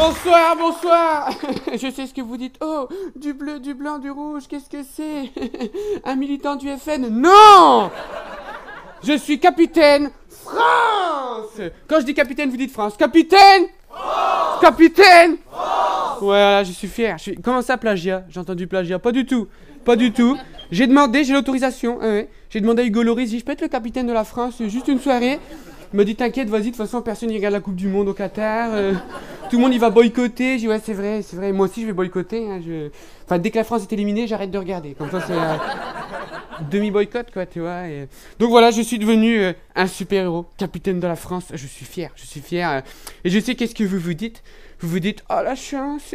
Bonsoir, bonsoir. Je sais ce que vous dites. Oh, du bleu, du blanc, du rouge, qu'est-ce que c'est? Un militant du FN? Non! Je suis capitaine France. Quand je dis capitaine, vous dites France. Capitaine France. Capitaine France. Voilà, je suis fier. Comment ça, plagiat? J'ai entendu plagiat. Pas du tout. Pas du tout. J'ai demandé, j'ai l'autorisation. Ouais. J'ai demandé à Hugo Loris, je peux être le capitaine de la France juste une soirée. Il m'a dit t'inquiète, vas-y, de toute façon personne n'y regarde la Coupe du Monde au Qatar. Tout le monde il va boycotter. J'ai dit ouais c'est vrai, c'est vrai. Moi aussi je vais boycotter. Hein, Enfin dès que la France est éliminée, j'arrête de regarder. Comme ça c'est demi-boycott quoi, tu vois. Donc voilà, je suis devenu un super-héros, capitaine de la France. Je suis fier, je suis fier. Et je sais qu'est-ce que vous vous dites. Vous vous dites, oh la chance,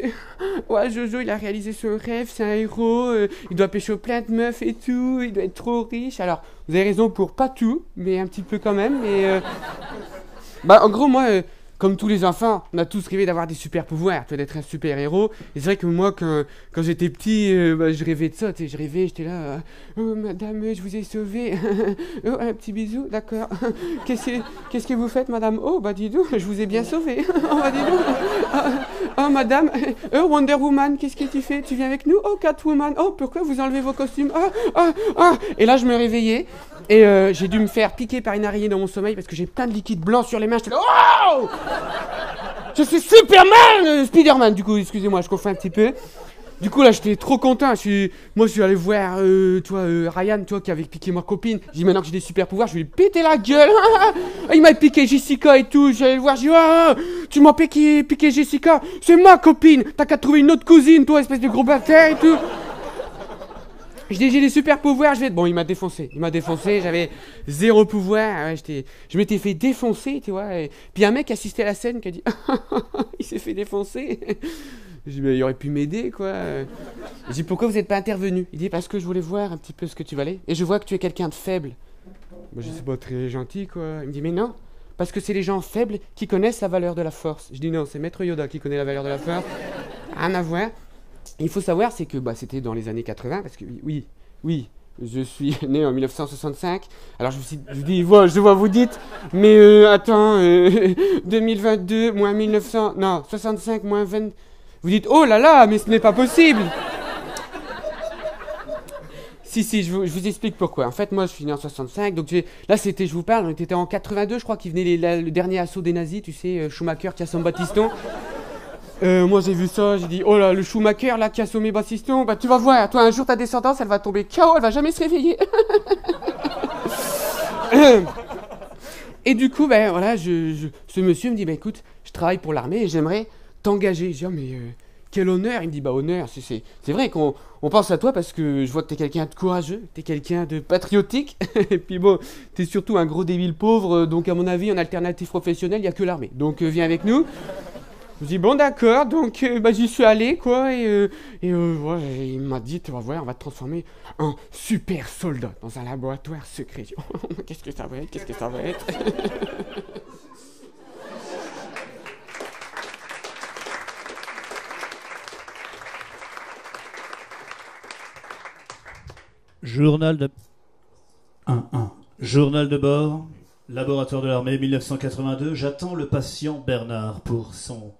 ouais Jojo il a réalisé son rêve, c'est un héros, il doit pécho plein de meufs et tout, il doit être trop riche. Alors, vous avez raison pour pas tout, mais un petit peu quand même. Bah en gros moi, comme tous les enfants, on a tous rêvé d'avoir des super pouvoirs, d'être un super héros. Et c'est vrai que moi quand j'étais petit, bah, je rêvais de ça, je rêvais, j'étais là, oh madame, je vous ai sauvé, oh un petit bisou, d'accord. Qu'est-ce que vous faites madame? Oh bah dis donc, je vous ai bien sauvé. Oh bah dis donc. Oh madame, oh Wonder Woman, qu'est-ce que tu fais? Tu viens avec nous? Oh Catwoman, oh pourquoi vous enlevez vos costumes? Et là je me réveillais et j'ai dû me faire piquer par une araignée dans mon sommeil parce que j'ai plein de liquide blanc sur les mains. J'étais là, oh je suis Superman, Spider-Man du coup, excusez-moi, je confonds un petit peu. Du coup là j'étais trop content, moi je suis allé voir Ryan, qui avait piqué ma copine. J'ai dit maintenant que j'ai des super pouvoirs, je vais lui péter la gueule. Il m'a piqué Jessica et tout, j'allais le voir, j'ai dit oh, tu m'as piqué Jessica, c'est ma copine, t'as qu'à trouver une autre cousine toi espèce de gros bâtard et tout. Je dis j'ai des super pouvoirs, Bon il m'a défoncé, j'avais zéro pouvoir, ouais, je m'étais fait défoncer tu vois. Puis un mec assistait à la scène qui a dit il s'est fait défoncer. Je dis, bah, il aurait pu m'aider, quoi. Je dis, pourquoi vous n'êtes pas intervenu? Il dit, parce que je voulais voir un petit peu ce que tu valais. Et je vois que tu es quelqu'un de faible. Moi, je dis, c'est pas très gentil, quoi. Il me dit, mais non, parce que c'est les gens faibles qui connaissent la valeur de la force. Je dis, non, c'est Maître Yoda qui connaît la valeur de la force. Rien à voir. Il faut savoir, c'est que bah, c'était dans les années 80, parce que oui, je suis né en 1965. Alors je me suis dit, je vois, vous dites, mais attends, 2022 moins 1900, non, 65 moins 20... Vous dites, oh là là, mais ce n'est pas possible. Si, je vous explique pourquoi. En fait, moi, je suis né en 65, donc là, je vous parle, on était en 82, je crois, qu'il venait le dernier assaut des nazis, tu sais, Schumacher qui assomme Battiston. Moi, j'ai vu ça, j'ai dit, oh là, le Schumacher, là, qui a assommé Battiston, bah, tu vas voir, toi, un jour, ta descendance, elle va tomber KO, elle va jamais se réveiller. Et du coup, ben, voilà, ce monsieur me dit, bah, écoute, je travaille pour l'armée et j'aimerais t'engager. Je dis, oh, mais quel honneur. Il me dit, bah honneur, c'est vrai qu'on pense à toi parce que je vois que t'es quelqu'un de courageux, t'es quelqu'un de patriotique, et puis bon, t'es surtout un gros débile pauvre, donc à mon avis, en alternative professionnelle, il n'y a que l'armée. Donc viens avec nous. Je dis, bon d'accord, donc bah, j'y suis allé, quoi, et ouais, il m'a dit, tu vas voir, on va te transformer en super soldat dans un laboratoire secret. Qu'est-ce que ça va être? Journal de... 1-1. Journal de bord, laboratoire de l'armée, 1982. J'attends le patient Bernard pour son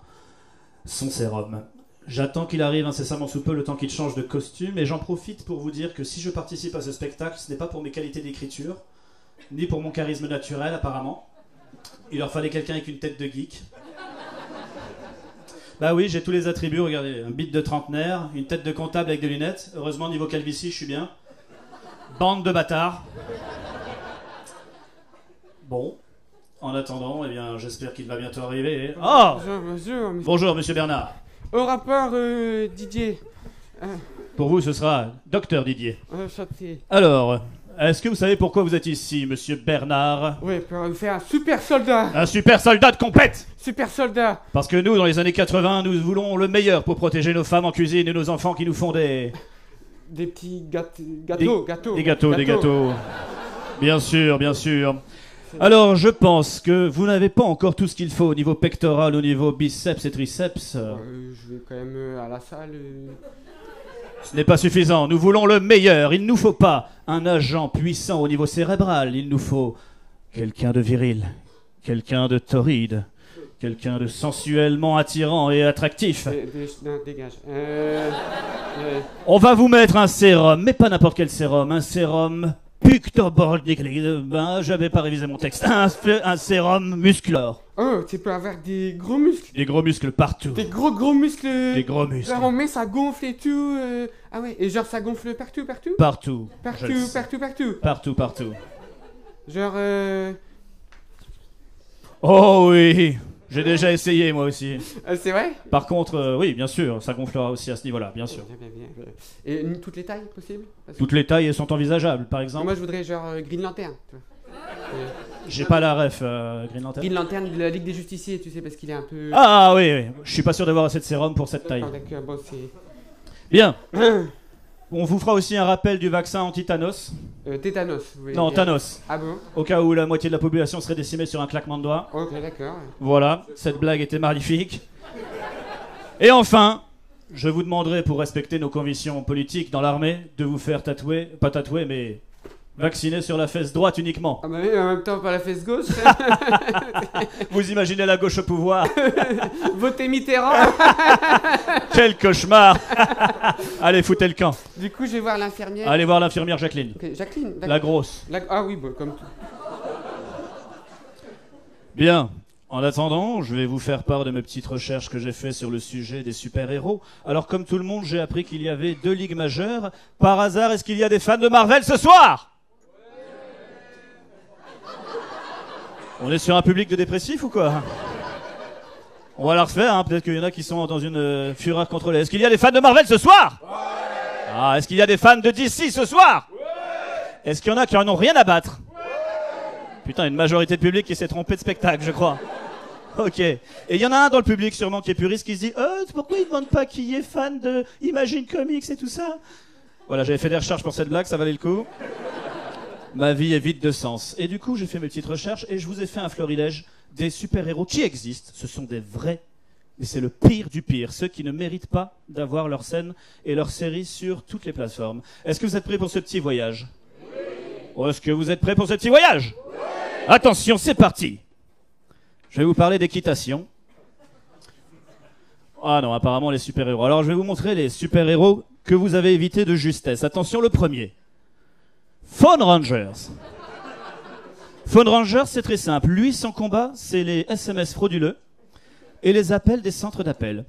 sérum. J'attends qu'il arrive incessamment sous peu, le temps qu'il change de costume, et j'en profite pour vous dire que si je participe à ce spectacle, ce n'est pas pour mes qualités d'écriture, ni pour mon charisme naturel, apparemment. Il leur fallait quelqu'un avec une tête de geek. Bah oui, j'ai tous les attributs, regardez, un bite de trentenaire, une tête de comptable avec des lunettes. Heureusement, niveau calvitie, je suis bien. Bande de bâtards. Bon, en attendant, eh bien, j'espère qu'il va bientôt arriver. Oh! Bonjour, monsieur Bernard. Au rapport, Didier. Pour vous, ce sera Docteur Didier. Chanté. Alors, est-ce que vous savez pourquoi vous êtes ici, monsieur Bernard? Oui, pour vous faire un super soldat. Un super soldat de compète! Super soldat. Parce que nous, dans les années 80, nous voulons le meilleur pour protéger nos femmes en cuisine et nos enfants qui nous font des petits gâteaux. Des gâteaux. Bien sûr, bien sûr. Alors, je pense que vous n'avez pas encore tout ce qu'il faut au niveau pectoral, au niveau biceps et triceps. Je vais quand même à la salle. Ce n'est pas suffisant. Nous voulons le meilleur. Il ne nous faut pas un agent puissant au niveau cérébral. Il nous faut quelqu'un de viril, quelqu'un de torride, Quelqu'un de sensuellement attirant et attractif. Non, dégage. On va vous mettre un sérum, mais pas n'importe quel sérum, un sérum j'avais pas révisé mon texte. Un sérum musculaire. Oh, tu peux avoir des gros muscles. Des gros muscles partout. Des gros muscles. Des gros muscles. Genre on met, ça gonfle et tout. Ah ouais, et genre ça gonfle partout. Partout. Partout. Genre Oh oui, j'ai déjà essayé moi aussi. c'est vrai? Par contre, oui, bien sûr, ça gonflera aussi à ce niveau-là, bien sûr. Bien. Et toutes les tailles possibles? Toutes les tailles sont envisageables, par exemple. Moi je voudrais genre Green Lantern. Tu vois. J'ai pas la ref, Green Lantern. Green Lantern de la Ligue des Justiciers, tu sais, parce qu'il est un peu... Ah oui, je suis pas sûr d'avoir assez de sérum pour cette taille. D'accord, bon c'est... Bien. On vous fera aussi un rappel du vaccin anti-Thanos. Tétanos, vous voulez Non, dire. Thanos. Ah bon? Au cas où la moitié de la population serait décimée sur un claquement de doigts. Ok, d'accord. Voilà, cette blague était magnifique. Et enfin, je vous demanderai, pour respecter nos convictions politiques dans l'armée, de vous faire tatouer, pas tatouer, mais vacciner sur la fesse droite uniquement. Ah bah oui, en même temps par la fesse gauche. Vous imaginez la gauche au pouvoir? Votez Mitterrand. Quel cauchemar. Allez, foutez le camp. Du coup, je vais voir l'infirmière. Allez voir l'infirmière Jacqueline. Ok, Jacqueline, d'accord. La grosse. Ah oui, bon, comme tout. Bien. En attendant, je vais vous faire part de mes petites recherches que j'ai faites sur le sujet des super-héros. Alors, comme tout le monde, j'ai appris qu'il y avait 2 ligues majeures. Par hasard, est-ce qu'il y a des fans de Marvel ce soir? On est sur un public de dépressifs ou quoi? On va la refaire, hein. Peut-être qu'il y en a qui sont dans une fureur contrôlée. Est-ce qu'il y a des fans de Marvel ce soir? Ah, est-ce qu'il y a des fans de DC ce soir? Est-ce qu'il y en a qui en ont rien à battre? Putain, une majorité de public qui s'est trompé de spectacle, je crois. Ok. Et il y en a un dans le public sûrement qui est puriste qui se dit pourquoi il ne demande pas qui est fan de Imagine Comics et tout ça? Voilà, j'avais fait des recherches pour cette blague, ça valait le coup. Ma vie est vide de sens. Et du coup, j'ai fait mes petites recherches et je vous ai fait un florilège des super-héros qui existent. Ce sont des vrais, mais c'est le pire du pire. Ceux qui ne méritent pas d'avoir leur scène et leur série sur toutes les plateformes. Est-ce que vous êtes prêts pour ce petit voyage? Oui. Est-ce que vous êtes prêts pour ce petit voyage? Oui. Attention, c'est parti. Je vais vous parler d'équitation. Ah non, apparemment les super-héros. Alors je vais vous montrer les super-héros que vous avez évités de justesse. Attention, le premier. Phone Rangers. Phone Rangers, c'est très simple. Lui, son combat, c'est les SMS frauduleux et les appels des centres d'appel.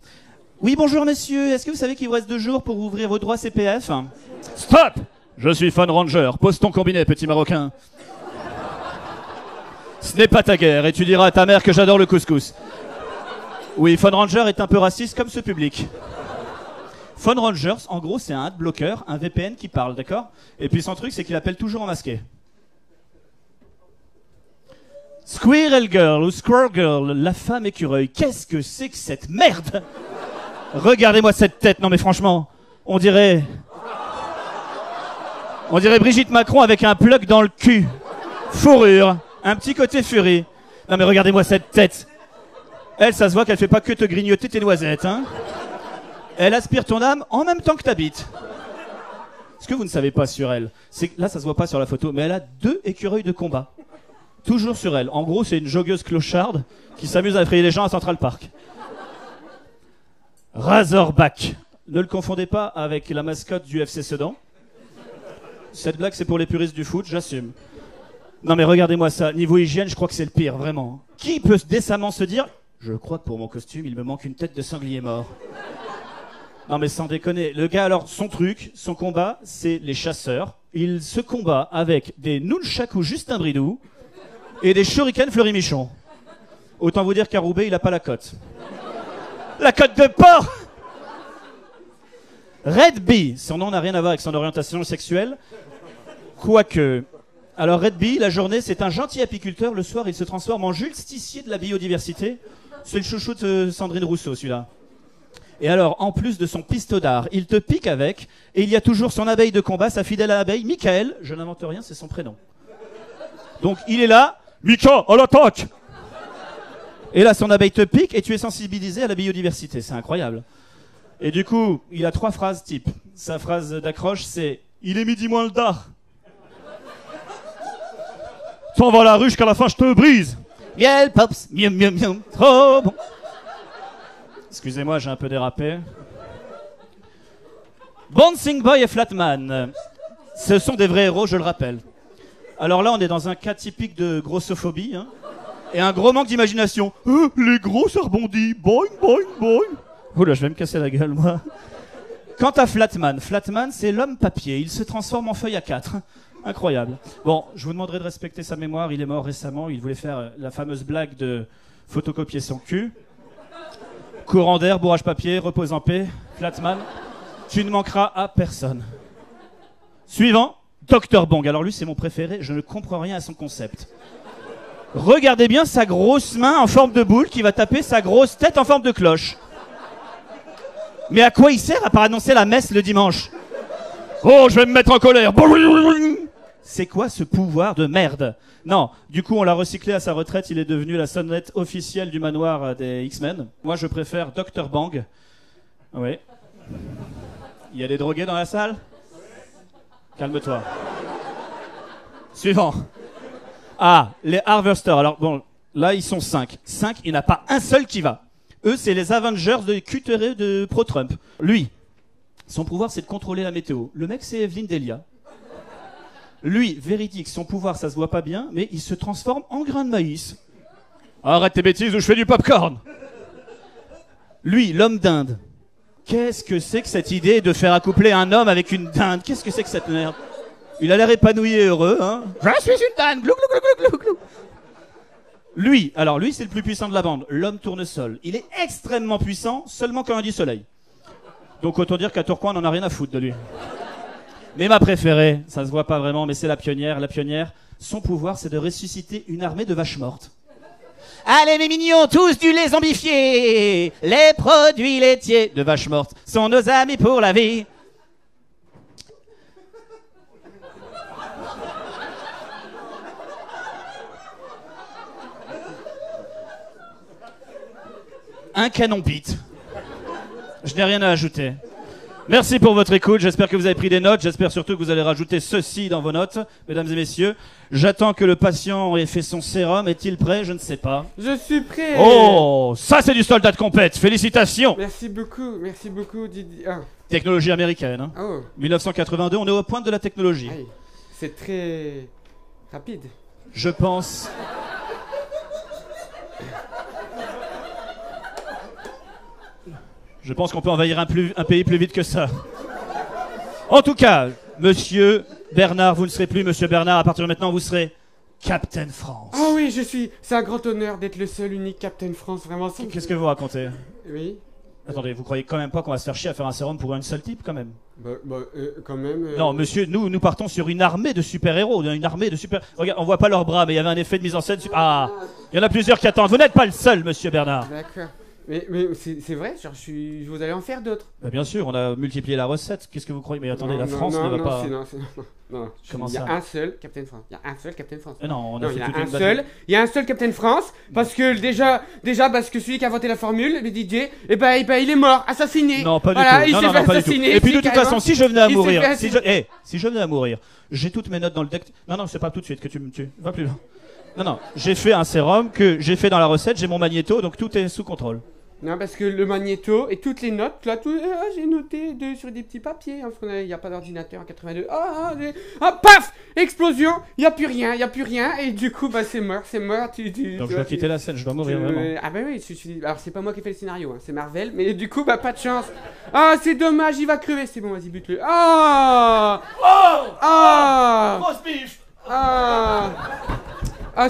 Oui, bonjour messieurs, est-ce que vous savez qu'il vous reste 2 jours pour ouvrir vos droits CPF? Stop! Je suis Phone Ranger. Pose ton combiné, petit Marocain. Ce n'est pas ta guerre et tu diras à ta mère que j'adore le couscous. Oui, Phone Ranger est un peu raciste comme ce public. Phone Rangers, en gros, c'est un adblocker, un VPN qui parle, d'accord? Et puis son truc, c'est qu'il appelle toujours en masqué. Squirrel Girl ou Squirrel Girl, la femme écureuil. Qu'est-ce que c'est que cette merde? Regardez-moi cette tête, non mais franchement, on dirait Brigitte Macron avec un plug dans le cul. Fourrure, un petit côté furie. Non mais regardez-moi cette tête. Elle, ça se voit qu'elle fait pas que te grignoter tes noisettes, hein. Elle aspire ton âme en même temps que ta bite. Ce que vous ne savez pas sur elle, c'est que là, ça se voit pas sur la photo, mais elle a 2 écureuils de combat. Toujours sur elle. En gros, c'est une joggeuse clocharde qui s'amuse à effrayer les gens à Central Park. Razorback. Ne le confondez pas avec la mascotte du FC Sedan. Cette blague, c'est pour les puristes du foot, j'assume. Non mais regardez-moi ça. Niveau hygiène, je crois que c'est le pire, vraiment. Qui peut décemment se dire « Je crois que pour mon costume, il me manque une tête de sanglier mort ». Non mais sans déconner, le gars alors, son truc, son combat, c'est les chasseurs. Il se combat avec des nunchakus Justin Bridou et des shurikens Fleury Michon. Autant vous dire qu'à Roubaix, il a pas la cote. La cote de porc. Red Bee, son nom n'a rien à voir avec son orientation sexuelle. Quoique. Alors Red Bee, la journée, c'est un gentil apiculteur. Le soir, il se transforme en justicier de la biodiversité. C'est le chouchou de Sandrine Rousseau, celui-là. Et alors, en plus de son pistolet d'art, il te pique avec, et il y a toujours son abeille de combat, sa fidèle abeille, Michael. Je n'invente rien, c'est son prénom. Donc, il est là, Mika, à l'attaque! Et là, son abeille te pique, et tu es sensibilisé à la biodiversité. C'est incroyable. Et du coup, il a 3 phrases type. Sa phrase d'accroche, c'est « Il est midi moins le dard. T'en vas à la ruche qu'à la fin, je te brise. » Miel Pops, miam miam miam, trop bon. Excusez-moi, j'ai un peu dérapé. Bouncing Boy et Flatman, ce sont des vrais héros, je le rappelle. Alors là, on est dans un cas typique de grossophobie, hein, et un gros manque d'imagination. Les gros, ça rebondit, boing, boing, boing. Oula, je vais me casser la gueule, moi. Quant à Flatman, Flatman, c'est l'homme papier, il se transforme en feuille A4. Incroyable. Bon, je vous demanderai de respecter sa mémoire, il est mort récemment, il voulait faire la fameuse blague de photocopier son cul. Courant d'air, bourrage papier, repose en paix, Flatman, tu ne manqueras à personne. Suivant, Dr Bong. Alors lui, c'est mon préféré, je ne comprends rien à son concept. Regardez bien sa grosse main en forme de boule qui va taper sa grosse tête en forme de cloche. Mais à quoi il sert à part annoncer la messe le dimanche? Oh, je vais me mettre en colère. C'est quoi ce pouvoir de merde? Non, du coup, on l'a recyclé à sa retraite. Il est devenu la sonnette officielle du manoir des X-Men. Moi, je préfère Dr Bang. Oui. Il y a des drogués dans la salle? Calme-toi. Suivant. Ah, les Harvesters. Alors, bon, là, ils sont 5. 5, il n'y en a pas un seul qui va. Eux, c'est les Avengers de cuterés de pro-Trump. Lui, son pouvoir, c'est de contrôler la météo. Le mec, c'est Evelyne Delia. Lui, véridique, son pouvoir, ça se voit pas bien, mais il se transforme en grain de maïs. Arrête tes bêtises ou je fais du popcorn. Lui, l'homme d'Inde. Qu'est-ce que c'est que cette idée de faire accoupler un homme avec une dinde? Qu'est-ce que c'est que cette merde? Il a l'air épanoui et heureux, hein. Je suis une dinde, glou, glou, glou, glou, glou. Lui, alors lui, c'est le plus puissant de la bande, l'homme tournesol. Il est extrêmement puissant, seulement quand il dit soleil. Donc autant dire qu'à Tourcoing, on n'en a rien à foutre de lui. Mais ma préférée, ça se voit pas vraiment, mais c'est la pionnière. La pionnière, son pouvoir, c'est de ressusciter une armée de vaches mortes. Allez mes mignons, tous du lait zombifié. Les produits laitiers de vaches mortes sont nos amis pour la vie. Un canon bite. Je n'ai rien à ajouter. Merci pour votre écoute, j'espère que vous avez pris des notes, j'espère surtout que vous allez rajouter ceci dans vos notes, mesdames et messieurs. J'attends que le patient ait fait son sérum, est-il prêt? Je ne sais pas. Je suis prêt. Oh, ça c'est du soldat de compète, félicitations. Merci beaucoup Didier. Ah. Technologie américaine, hein. Oh. 1982, on est au point de la technologie. Aïe. C'est très rapide. Je pense... Je pense qu'on peut envahir un pays plus vite que ça. En tout cas, monsieur Bernard, vous ne serez plus monsieur Bernard. À partir de maintenant, vous serez Captain France. Oh oui, c'est un grand honneur d'être le seul unique Captain France, vraiment. Qu'est-ce que vous racontez? Oui. Attendez, vous croyez quand même pas qu'on va se faire chier à faire un sérum pour un seul type, quand même? Quand même... Non, monsieur, nous partons sur une armée de super-héros, une armée de super... Regarde, on voit pas leurs bras, mais il y avait un effet de mise en scène... Ah, il y en a plusieurs qui attendent. Vous n'êtes pas le seul, monsieur Bernard. D'accord. Mais c'est vrai, genre, vous allez en faire d'autres. Bah bien sûr, on a multiplié la recette. Qu'est-ce que vous croyez? Mais attendez, la France ne va pas... Non. Comment ça? Il y a un seul Captain France. Il y a un seul Captain France. Non, il y a un seul Captain France, parce que déjà parce que celui qui a inventé la formule, le DJ, il est mort, assassiné. Non, pas du tout. Il s'est fait assassiner. Et puis de toute façon, si je venais à mourir, si je venais à mourir, j'ai toutes mes notes dans le deck. Non, c'est pas tout de suite que tu me tues. Va plus loin. Non, j'ai fait un sérum que j'ai fait dans la recette, j'ai mon magnéto, donc tout est sous contrôle. Non, parce que le magnéto et toutes les notes, là, j'ai noté sur des petits papiers, hein, parce qu'il n'y a pas d'ordinateur en 82. Paf! Explosion! Il n'y a plus rien, et du coup, c'est mort. Donc je dois quitter la scène, je dois mourir vraiment. Ah bah oui, alors c'est pas moi qui ai fait le scénario, hein, c'est Marvel, mais du coup, pas de chance. Ah, c'est dommage, il va crever, c'est bon, vas-y, bute-le. Grosse bif!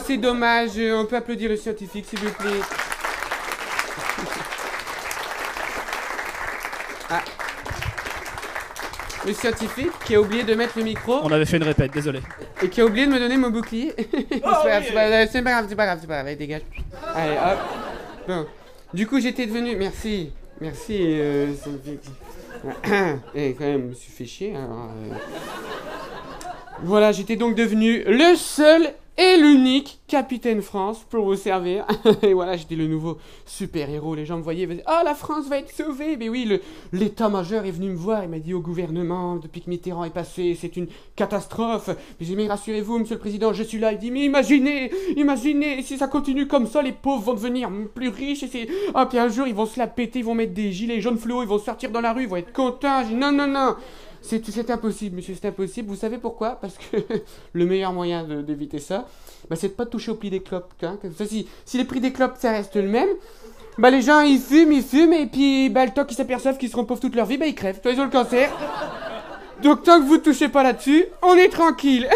C'est dommage, on peut applaudir le scientifique, s'il vous plaît. Le scientifique qui a oublié de mettre le micro. On avait fait une répète, désolé. Et qui a oublié de me donner mon bouclier. C'est pas grave, allez, dégage. Allez, hop. Bon. Du coup, j'étais devenu... Merci, scientifique. Et quand même, je me suis fait chier. Alors, Voilà, j'étais donc devenu le seul et l'unique Capitaine France pour vous servir. Et voilà, j'étais le nouveau super-héros. Les gens me voyaient, ils me disaient, ah, la France va être sauvée. Mais oui, l'état-major est venu me voir. Il m'a dit au gouvernement, depuis que Mitterrand est passé, c'est une catastrophe. Mais j'ai dit, mais rassurez-vous, monsieur le président, je suis là. Il dit, mais imaginez, si ça continue comme ça, les pauvres vont devenir plus riches. Ah, puis un jour, ils vont se la péter, ils vont mettre des gilets jaunes fluo, ils vont sortir dans la rue, ils vont être contents. J'ai dit, non. C'est impossible, monsieur, c'est impossible. Vous savez pourquoi? Parce que le meilleur moyen d'éviter ça, c'est de pas toucher au prix des clopes. Hein. Comme ça, si les prix des clopes, ça reste le même, les gens, ils fument, et puis le temps qu'ils s'aperçoivent qu'ils seront pauvres toute leur vie, ils crèvent. Ils ont le cancer. Donc, tant que vous ne touchez pas là-dessus, on est tranquille.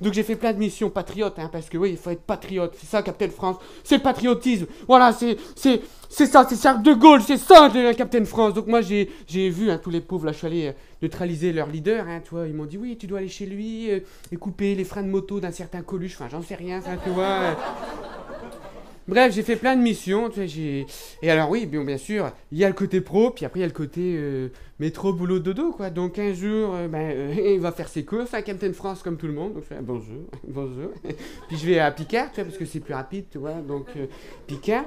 Donc, j'ai fait plein de missions patriotes, hein, parce que oui, il faut être patriote. C'est ça, Captain France. C'est le patriotisme. Voilà, c'est ça, c'est Charles de Gaulle, c'est ça, le Captain France. Donc, moi, j'ai vu, hein, tous les pauvres, là, je suis allé neutraliser leur leader, hein, tu vois. Ils m'ont dit, oui, tu dois aller chez lui et couper les freins de moto d'un certain Coluche. Enfin, j'en sais rien, ça, tu vois. Bref, j'ai fait plein de missions, tu sais, et alors oui, bien sûr, il y a le côté pro, puis après il y a le côté métro, boulot, dodo, quoi. Donc un jour, il va faire ses courses à Captain France comme tout le monde, donc je fais bonjour. Puis je vais à Picard, tu vois, parce que c'est plus rapide, tu vois, donc Picard.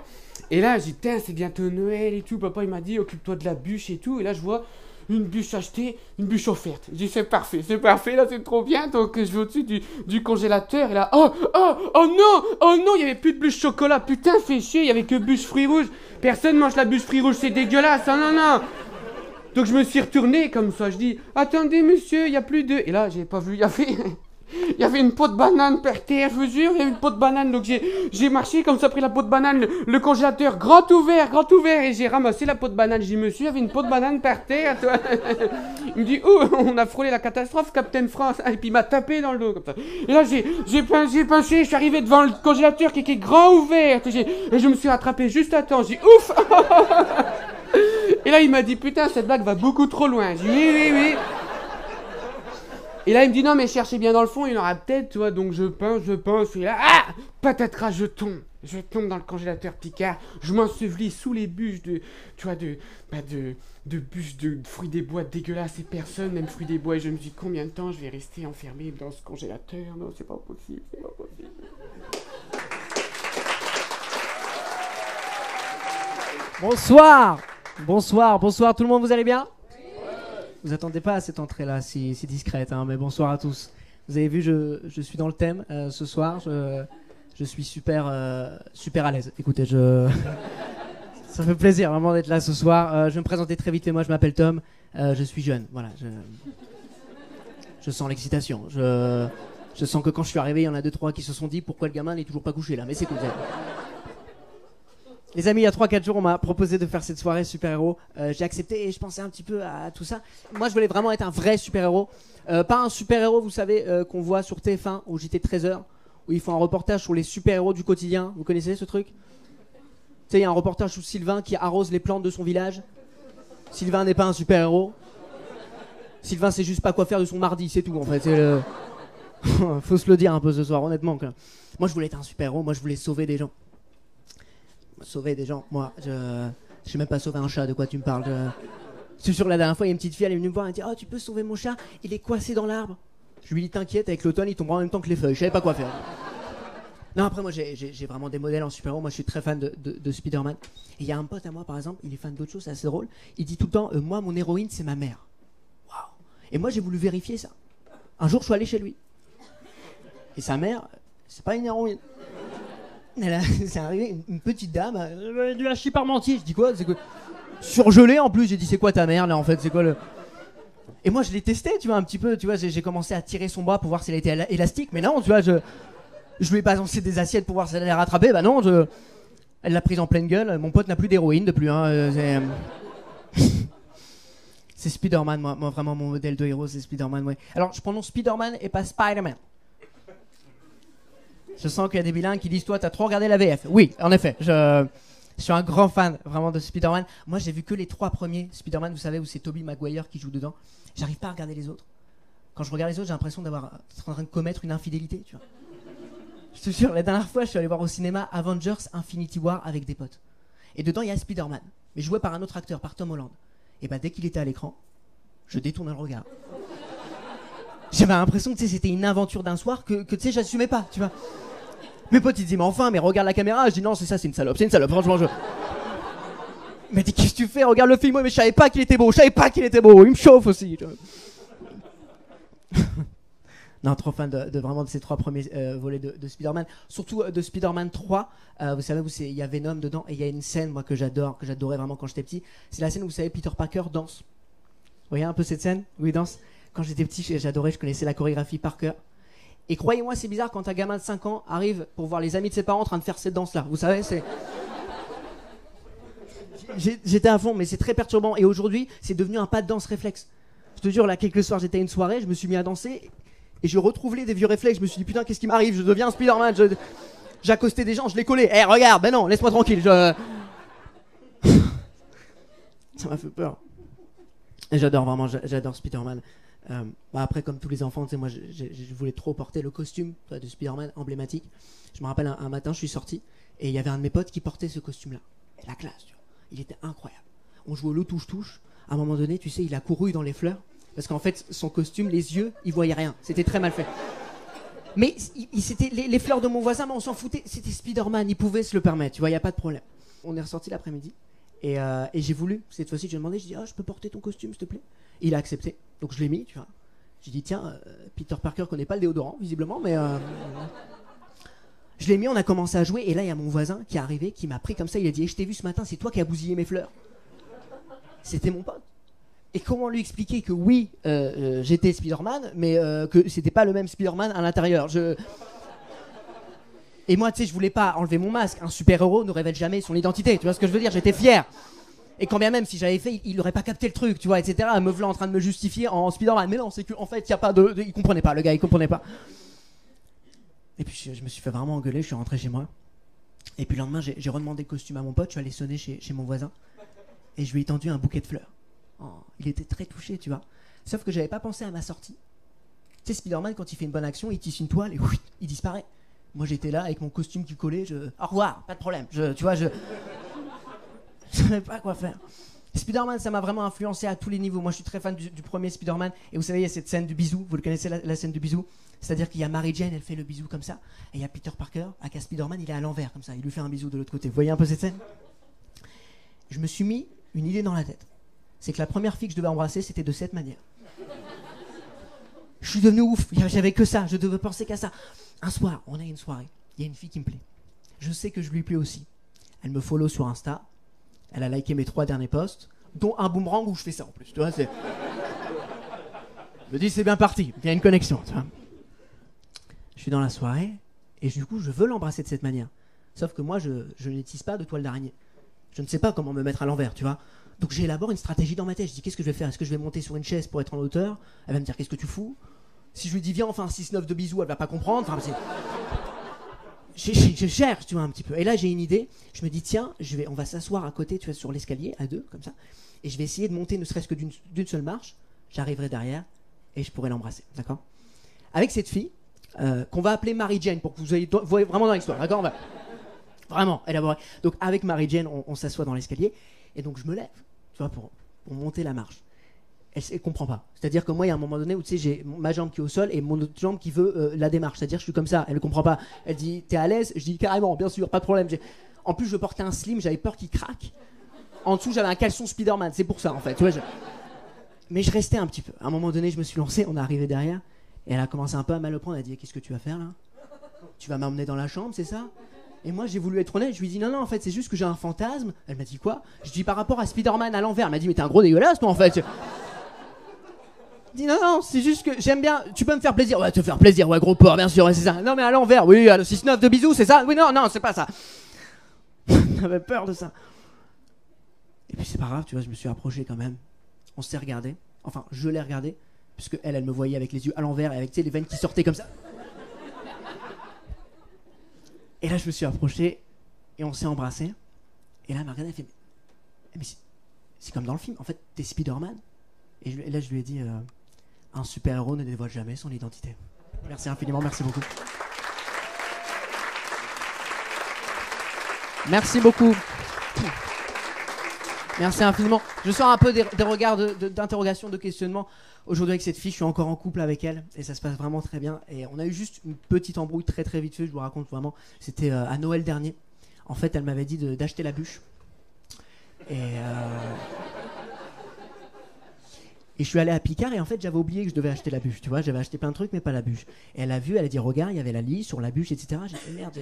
Et là, j'ai dit, tiens, c'est bientôt Noël et tout, papa il m'a dit, occupe-toi de la bûche et tout, et là je vois une bûche achetée, une bûche offerte. J'ai dit, c'est parfait, là c'est trop bien, donc je vais au-dessus du congélateur, et là, oh non, il y avait plus de bûche chocolat, putain, fais chier, il y avait que bûche fruits rouges, personne mange la bûche fruits rouges, c'est dégueulasse, non. Donc je me suis retourné comme ça, je dis, attendez monsieur, il y a plus de... Et là, j'ai pas vu, il y avait une peau de banane par terre, je vous jure, il y avait une peau de banane, donc j'ai marché comme ça, pris la peau de banane, le congélateur grand ouvert, et j'ai ramassé la peau de banane. J'ai dit, monsieur, il y avait une peau de banane par terre, toi. Il me dit, oh, on a frôlé la catastrophe, Captain France, et puis il m'a tapé dans le dos, comme ça. Et là, j'ai pinché, je suis arrivé devant le congélateur qui était grand ouvert, et je me suis rattrapé juste à temps, j'ai dit, ouf. Et là, il m'a dit, putain, cette blague va beaucoup trop loin. J'ai dit, oui. Et là, il me dit, non, mais cherchez bien dans le fond, il y en aura peut-être, tu vois, donc je pense, et là, patatras, je tombe dans le congélateur Picard, je m'ensevelis sous les bûches de bûches de fruits des bois dégueulasses, et personne n'aime fruits des bois, et je me dis, combien de temps je vais rester enfermé dans ce congélateur? Non, c'est pas possible. Bonsoir, tout le monde, vous allez bien? Vous attendez pas à cette entrée-là, si discrète, hein, mais bonsoir à tous. Vous avez vu, je suis dans le thème ce soir, je suis super à l'aise. Écoutez, ça fait plaisir vraiment d'être là ce soir. Je vais me présenter très vite, et moi je m'appelle Tom, je suis jeune, voilà. Je sens l'excitation, je sens que quand je suis arrivé, il y en a 2-3 qui se sont dit pourquoi le gamin n'est toujours pas couché là, mais c'est cool. Les amis, il y a 3-4 jours, on m'a proposé de faire cette soirée super-héros. J'ai accepté et je pensais un petit peu à tout ça. Moi, je voulais vraiment être un vrai super-héros. Pas un super-héros, vous savez, qu'on voit sur TF1 au JT de 13h, où ils font un reportage sur les super-héros du quotidien. Vous connaissez ce truc? Tu sais, il y a un reportage sur Sylvain qui arrose les plantes de son village. Sylvain n'est pas un super-héros. Sylvain sait juste pas quoi faire de son mardi, c'est tout en fait. Faut se le dire un peu ce soir, honnêtement. Moi, je voulais être un super-héros, moi je voulais sauver des gens. Moi, je sais même pas sauver un chat, de quoi tu me parles. Je suis sûr, la dernière fois, il y a une petite fille, elle est venue me voir, elle me dit, oh, tu peux sauver mon chat, il est coincé dans l'arbre. Je lui dis, t'inquiète, avec l'automne, il tombera en même temps que les feuilles, je savais pas quoi faire. Non, après, moi, j'ai vraiment des modèles en super-héros, moi, je suis très fan de Spider-Man. Et il y a un pote à moi, par exemple, il est fan d'autre chose, c'est assez drôle, il dit tout le temps, moi, mon héroïne, c'est ma mère. Waouh. Et moi, j'ai voulu vérifier ça. Un jour, je suis allé chez lui. Et sa mère, c'est pas une héroïne. C'est arrivé, une petite dame, du hachis parmentier. Je dis quoi? C'est quoi? Surgelé en plus. J'ai dit, c'est quoi ta mère là en fait? C'est quoi le. Et moi je l'ai testé, tu vois, un petit peu. Tu vois, j'ai commencé à tirer son bras pour voir si elle était élastique. Mais non, tu vois, je lui ai balancé des assiettes pour voir si elle allait rattraper. Bah non, elle l'a prise en pleine gueule. Mon pote n'a plus d'héroïne de plus. Hein. C'est Spider-Man, moi, vraiment, mon modèle de héros, c'est Spider-Man, ouais. Alors, je prononce Spider-Man et pas Spider-Man. Je sens qu'il y a des bilingues qui disent, toi, t'as trop regardé la VF. Oui, en effet, je suis un grand fan, vraiment, de Spider-Man. Moi, j'ai vu que les 3 premiers Spider-Man, vous savez, où c'est Tobey Maguire qui joue dedans. J'arrive pas à regarder les autres. Quand je regarde les autres, j'ai l'impression d'être en train de commettre une infidélité, tu vois. Je te jure, la dernière fois, je suis allé voir au cinéma Avengers Infinity War avec des potes. Et dedans, il y a Spider-Man, mais joué par un autre acteur, par Tom Holland. Et bah, dès qu'il était à l'écran, je détournais le regard. J'avais l'impression que c'était une aventure d'un soir que tu sais, j'assumais pas, tu vois. Mes potes, ils disaient, mais enfin, mais regarde la caméra. Je dis, non, c'est ça, c'est une salope, franchement, Mais dis, qu'est-ce que tu fais? Regarde le film, mais je savais pas qu'il était beau, il me chauffe aussi. Non, trop fan de vraiment de ces 3 premiers volets de Spider-Man. Surtout de Spider-Man 3. Vous savez, il y a Venom dedans et il y a une scène, moi, que j'adorais vraiment quand j'étais petit. C'est la scène où, vous savez, Peter Parker danse. Vous voyez un peu cette scène où il danse? Quand j'étais petit, j'adorais, je connaissais la chorégraphie par cœur. Et croyez-moi, c'est bizarre quand un gamin de 5 ans arrive pour voir les amis de ses parents en train de faire cette danse-là. Vous savez, c'est... J'étais à fond, mais c'est très perturbant. Et aujourd'hui, c'est devenu un pas de danse réflexe. Je te jure, là, quelques soirs, j'étais à une soirée, je me suis mis à danser et je retrouvais des vieux réflexes. Je me suis dit, putain, qu'est-ce qui m'arrive? Je deviens un Spider-Man. J'accostais des gens, je les collais. Eh, regarde, ben non, laisse-moi tranquille. Ça m'a fait peur. Et j'adore vraiment, j'adore Spider-Man. Après, comme tous les enfants, tu sais, moi, je voulais trop porter le costume de Spider-Man emblématique. Je me rappelle, un matin, je suis sorti et il y avait un de mes potes qui portait ce costume-là. Et la classe, tu vois. Il était incroyable. On jouait au loup touche-touche. À un moment donné, tu sais, il a couru dans les fleurs. Parce qu'en fait, son costume, les yeux, il voyait rien. C'était très mal fait. Mais c'était les fleurs de mon voisin, mais on s'en foutait. C'était Spider-Man, il pouvait se le permettre. Tu vois, il n'y a pas de problème. On est ressorti l'après-midi. Et j'ai voulu, cette fois-ci, j'ai demandé, je dis, je peux porter ton costume, s'il te plaît? Il a accepté. Donc je l'ai mis, tu vois. J'ai dit, tiens, Peter Parker connaît pas le déodorant, visiblement, mais... Je l'ai mis, on a commencé à jouer, et là, il y a mon voisin qui est arrivé, qui m'a pris comme ça, il a dit, je t'ai vu ce matin, c'est toi qui as bousillé mes fleurs. C'était mon pote. Et comment lui expliquer que oui, j'étais Spider-Man, mais que c'était pas le même Spider-Man à l'intérieur. Et moi, tu sais, je voulais pas enlever mon masque. Un super-héros ne révèle jamais son identité, tu vois ce que je veux dire? J'étais fier. Et quand bien même, si j'avais fait, il aurait pas capté le truc, tu vois, etc. Me voulant en train de me justifier en Spider-Man. Mais non, c'est qu'en fait, il y a pas il comprenait pas, le gars, il comprenait pas. Et puis je me suis fait vraiment engueuler, je suis rentré chez moi. Et puis le lendemain, j'ai redemandé le costume à mon pote, je suis allé sonner chez mon voisin. Et je lui ai tendu un bouquet de fleurs. Oh, il était très touché, tu vois. Sauf que j'avais pas pensé à ma sortie. Tu sais, Spider-Man, quand il fait une bonne action, il tisse une toile et il disparaît. Moi, j'étais là avec mon costume qui collait, au revoir, pas de problème. Tu vois, je savais pas quoi faire. Spider-Man, ça m'a vraiment influencé à tous les niveaux. Moi, je suis très fan du premier Spider-Man. Et vous savez, il y a cette scène du bisou. Vous le connaissez, la scène du bisou? C'est-à-dire qu'il y a Mary Jane, elle fait le bisou comme ça. Et il y a Peter Parker, avec Spider-Man, il est à l'envers, comme ça. Il lui fait un bisou de l'autre côté. Vous voyez un peu cette scène? Je me suis mis une idée dans la tête. C'est que la première fille que je devais embrasser, c'était de cette manière. Je suis devenu ouf. J'avais que ça. Je devais penser qu'à ça. Un soir, on a une soirée. Il y a une fille qui me plaît. Je sais que je lui plais aussi. Elle me follow sur Insta. Elle a liké mes 3 derniers posts, dont un boomerang où je fais ça en plus. Tu vois, c'est... Je me dis, c'est bien parti. Il y a une connexion, tu vois. Je suis dans la soirée et du coup, je veux l'embrasser de cette manière. Sauf que moi, je n'utilise pas de toile d'araignée. Je ne sais pas comment me mettre à l'envers, tu vois. Donc j'élabore une stratégie dans ma tête. Je dis, qu'est-ce que je vais faire? Est-ce que je vais monter sur une chaise pour être en hauteur? Elle va me dire, qu'est-ce que tu fous? Si je lui dis, viens, on fait un 6-9 de bisous, elle va pas comprendre. Enfin, je cherche, tu vois, un petit peu. Et là, j'ai une idée. Je me dis, tiens, on va s'asseoir à côté, tu vois, sur l'escalier, à 2, comme ça. Et je vais essayer de monter, ne serait-ce que d'une seule marche. J'arriverai derrière et je pourrai l'embrasser, d'accord? Avec cette fille, qu'on va appeler Mary Jane, pour que vous voyez vraiment dans l'histoire, d'accord? On va vraiment élaborer. Donc, avec Mary Jane, on s'assoit dans l'escalier. Et donc, je me lève, tu vois, pour monter la marche. Elle comprend pas. C'est-à-dire que moi, il y a un moment donné où, tu sais, j'ai ma jambe qui est au sol et mon autre jambe qui veut la démarche. C'est-à-dire que je suis comme ça, elle ne comprend pas. Elle dit, t'es à l'aise? Je dis, carrément, bien sûr, pas de problème. En plus, je portais un slim, j'avais peur qu'il craque. En dessous, j'avais un caleçon Spider-Man, c'est pour ça, en fait. Tu vois, mais je restais un petit peu. À un moment donné, je me suis lancé, on est arrivé derrière, et elle a commencé un peu à mal le prendre. Elle a dit, qu'est-ce que tu vas faire, là? Tu vas m'emmener dans la chambre, c'est ça? Et moi, j'ai voulu être honnête, je lui ai dit, non, en fait, c'est juste que j'ai un fantasme. Elle m'a dit, quoi? Je dis, par rapport à Spider-Man à l'envers. Elle m'a dit, mais t'es un gros dégueulasse, toi, en fait. Dit non, c'est juste que j'aime bien. Tu peux me faire plaisir? Ouais, te faire plaisir, ouais, gros porc, bien sûr, ouais, c'est ça. Non, mais à l'envers, oui, à le 6-9 de bisous, c'est ça? Oui, non, c'est pas ça. J'avais peur de ça. Et puis c'est pas grave, tu vois, je me suis approché quand même. On s'est regardé. Enfin, je l'ai regardé, puisque elle me voyait avec les yeux à l'envers et avec, tu sais, les veines qui sortaient comme ça. Et là, je me suis approché et on s'est embrassé. Et là, elle m'a regardé, elle fait, mais c'est comme dans le film, en fait, t'es Spider-Man. Et là, je lui ai dit, un super-héros ne dévoile jamais son identité. Merci infiniment, merci beaucoup. Merci beaucoup. Merci infiniment. Je sens un peu des regards d'interrogation, de questionnement. Aujourd'hui avec cette fille, je suis encore en couple avec elle et ça se passe vraiment très bien. Et on a eu juste une petite embrouille très très vite fait, je vous raconte vraiment. C'était à Noël dernier. En fait, elle m'avait dit d'acheter la bûche. Et je suis allé à Picard et en fait j'avais oublié que je devais acheter la bûche, tu vois, j'avais acheté plein de trucs mais pas la bûche. Et elle a vu, elle a dit regarde, il y avait la liste sur la bûche, etc. J'ai fait merde.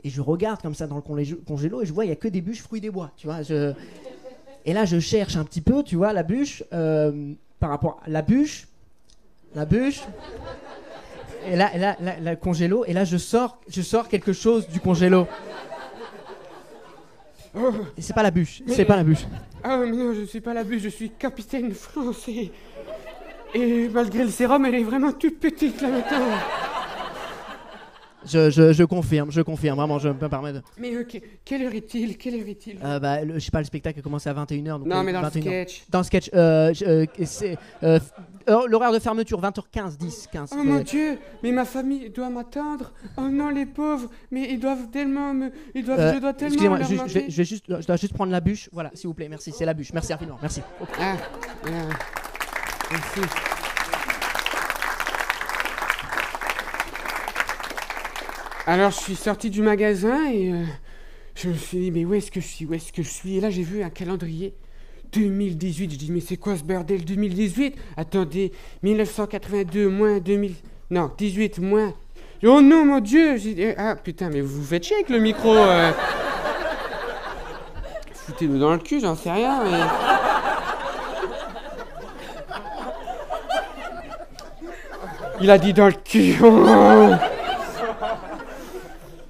Et je regarde comme ça dans le congélo et je vois il y a que des bûches fruits des bois, tu vois. Et là je cherche un petit peu, tu vois, la bûche, par rapport à la bûche. Et là, la congélo, et là je sors quelque chose du congélo. Oh. Et c'est pas la bûche, c'est pas la bûche. Ah mais non, je suis pas la bûche, je suis capitaine France et malgré le sérum, elle est vraiment toute petite là maintenant. Je confirme, vraiment, je me permets de... Mais quelle heure est-il je sais pas, le spectacle a commencé à 21h. Donc non, mais dans 21h. le sketch. Dans le sketch, c'est... l'horaire de fermeture, 20h15, 10, 15. Oh mon Dieu, mais ma famille doit m'attendre. Oh non, les pauvres, mais ils doivent tellement me... je dois tellement excusez-moi, leur manger. je dois juste prendre la bûche. Voilà, s'il vous plaît, merci, c'est la bûche. Merci infiniment, merci. Merci. Alors je suis sorti du magasin et je me suis dit mais où est-ce que je suis et là j'ai vu un calendrier 2018, je dis mais c'est quoi ce bordel 2018? Attendez, 1982 moins 2000, non 18 moins, oh non mon Dieu, ah putain mais vous faites chier avec le micro, foutez-le dans le cul, j'en sais rien mais... Il a dit dans le cul.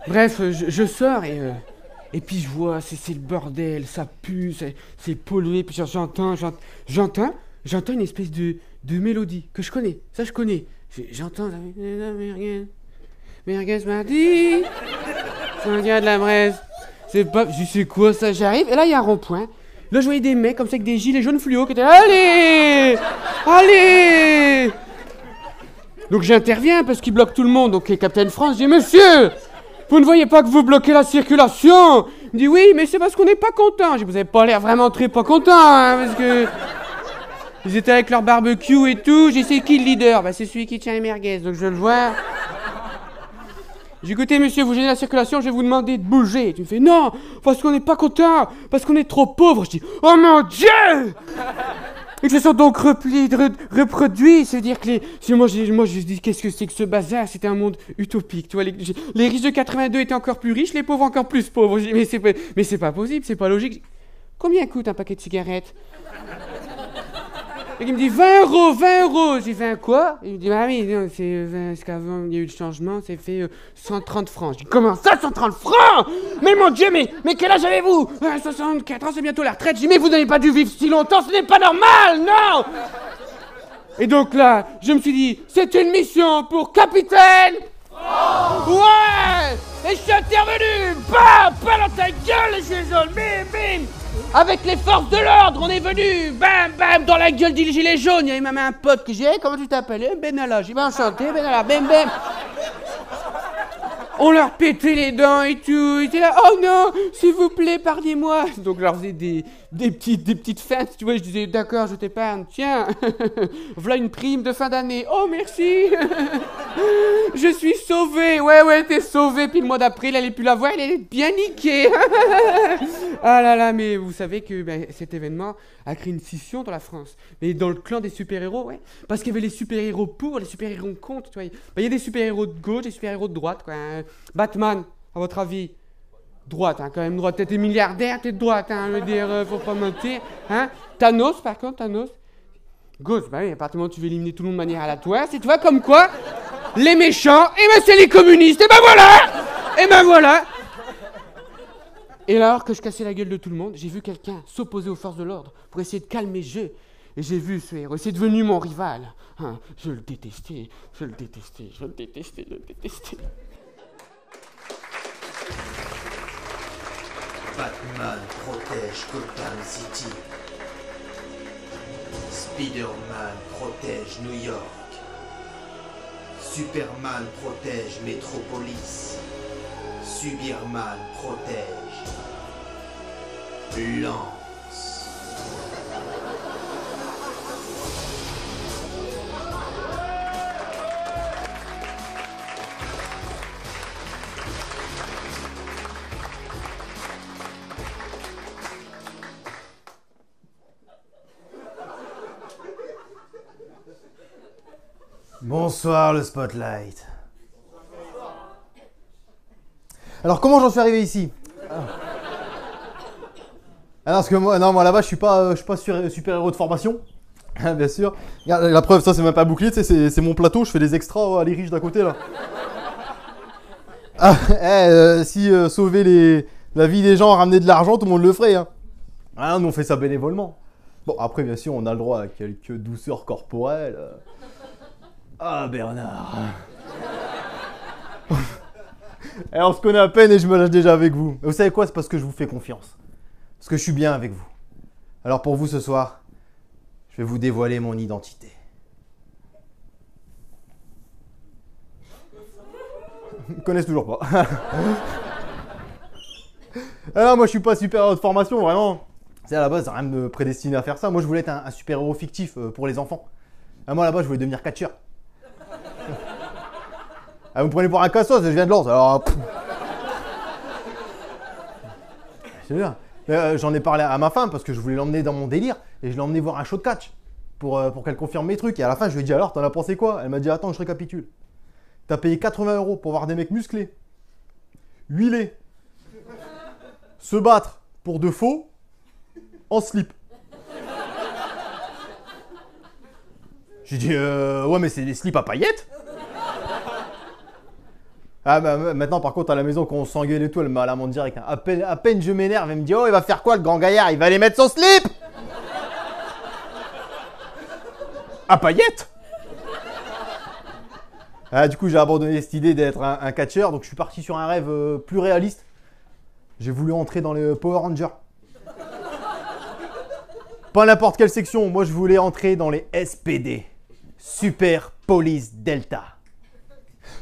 Bref, je sors et puis je vois, c'est le bordel, ça pue, c'est pollué, puis j'entends une espèce de mélodie que je connais, ça je connais. J'entends merguez mardi, c'est un gars de la braise. C'est pas, je sais quoi ça, j'arrive, et là il y a un rond-point. Là je voyais des mecs comme ça avec des gilets jaunes fluo qui étaient là, allez. Donc j'interviens parce qu'il bloque tout le monde, donc les Capitaine France, je dis monsieur, vous ne voyez pas que vous bloquez la circulation? Il me dit oui, mais c'est parce qu'on n'est pas content. Je dis vous avez pas l'air vraiment très pas content, hein, parce que ils étaient avec leur barbecue et tout. J'ai c'est qui le leader? Bah c'est celui qui tient les merguez, donc je vais le voir. J'ai écouté monsieur, vous gênez la circulation, je vais vous demander de bouger. Tu me fais non, parce qu'on n'est pas content, parce qu'on est trop pauvre. Je dis oh mon Dieu! Et que se sont donc reproduits, c'est-à-dire que moi je dis qu'est-ce que c'est que ce bazar, c'était un monde utopique, tu vois, les riches de 82 étaient encore plus riches, les pauvres encore plus pauvres. Je dis, mais c'est pas possible, c'est pas logique. Combien coûte un paquet de cigarettes? Et il me dit 20 €. J'ai fait 20 quoi? Il me dit bah oui, non, c'est qu'avant il y a eu le changement, c'est fait 130 francs. Je dis comment ça 130 francs? Mais mon Dieu, mais quel âge avez-vous? 64 ans, c'est bientôt la retraite. Je dis mais vous n'avez pas dû vivre si longtemps, ce n'est pas normal, non. Et donc là, je me suis dit, c'est une mission pour Capitaine. Ouais. Et je suis intervenu. Bam, pas dans ta gueule les gilets jaunes, bim, bim. Avec les forces de l'ordre, on est venu, bam, bam, dans la gueule du gilet jaune. Il y avait même un pote qui disait, comment tu t'appelles? Benalla. J'ai dit, enchanté, Benalla, bam, bam. On leur pétait les dents et tout. Ils étaient là, oh non, s'il vous plaît, pardonnez-moi. Donc je leur faisais des petites feintes, tu vois. Je disais, d'accord, je t'épargne, tiens. Voilà une prime de fin d'année. Oh, merci. Je suis sauvé. Ouais, t'es sauvé. Puis le mois d'après, il allait plus la voir, il allait bien niqué. Ah là là, mais vous savez que cet événement a créé une scission dans la France. Mais dans le clan des super-héros, ouais. Parce qu'il y avait les super-héros pour, les super-héros contre, tu vois. Il y a des super-héros de gauche, des super-héros de droite, quoi. Batman, à votre avis, droite, hein, quand même droite. T'es milliardaire, t'es de droite, hein, je veux dire, faut pas mentir. Hein. Thanos, par contre, gauche, bah oui, à partir du moment où tu veux éliminer tout le monde de manière aléatoire, c'est, tu vois, comme quoi, les méchants, et ben c'est les communistes, et ben voilà. Et alors que je cassais la gueule de tout le monde, j'ai vu quelqu'un s'opposer aux forces de l'ordre pour essayer de calmer le jeu. Et j'ai vu ce héros, c'est devenu mon rival. Hein, je le détestais. Batman protège Gotham City. Spider-Man protège New York. Superman protège Metropolis. Subirman protège Lance. Bonsoir le Spotlight. Alors comment j'en suis arrivé ici? Ah non, parce que moi là-bas je suis pas super-héros de formation. Bien sûr. Regarde, la preuve, ça c'est même pas bouclier, tu sais, c'est mon plateau, je fais des extras à les riches d'à côté là. Ah, si sauver la vie des gens, ramener de l'argent, tout le monde le ferait. Hein. Ah, nous on fait ça bénévolement. Bon, après bien sûr on a le droit à quelques douceurs corporelles. Ah Bernard. Alors on se connaît à peine et je me lâche déjà avec vous. Mais vous savez quoi, c'est parce que je vous fais confiance. Parce que je suis bien avec vous. Alors pour vous ce soir, je vais vous dévoiler mon identité. Ils me connaissent toujours pas. Alors moi je suis pas super-héros de formation, vraiment. C'est à la base, rien de me prédestiner à faire ça. Moi je voulais être un super-héros fictif pour les enfants. Moi là-bas je voulais devenir catcheur. Vous me prenez pour un cassos, je viens de Lens, alors... C'est bien. J'en ai parlé à ma femme parce que je voulais l'emmener dans mon délire et je l'ai emmené voir un show de catch pour qu'elle confirme mes trucs. Et à la fin, je lui ai dit alors, t'en as pensé quoi? Elle m'a dit attends, je récapitule. T'as payé 80 € pour voir des mecs musclés, huilés, se battre pour de faux, en slip. J'ai dit ouais, mais c'est des slips à paillettes. Ah bah maintenant par contre à la maison quand on s'engueule et tout, elle m'a la montre direct. Hein. À peine je m'énerve, elle me dit oh il va faire quoi le grand gaillard? Il va aller mettre son slip à paillettes. Ah, du coup j'ai abandonné cette idée d'être un catcheur, donc je suis parti sur un rêve plus réaliste. J'ai voulu entrer dans les Power Rangers. Pas n'importe quelle section, moi je voulais entrer dans les SPD. Super Police Delta.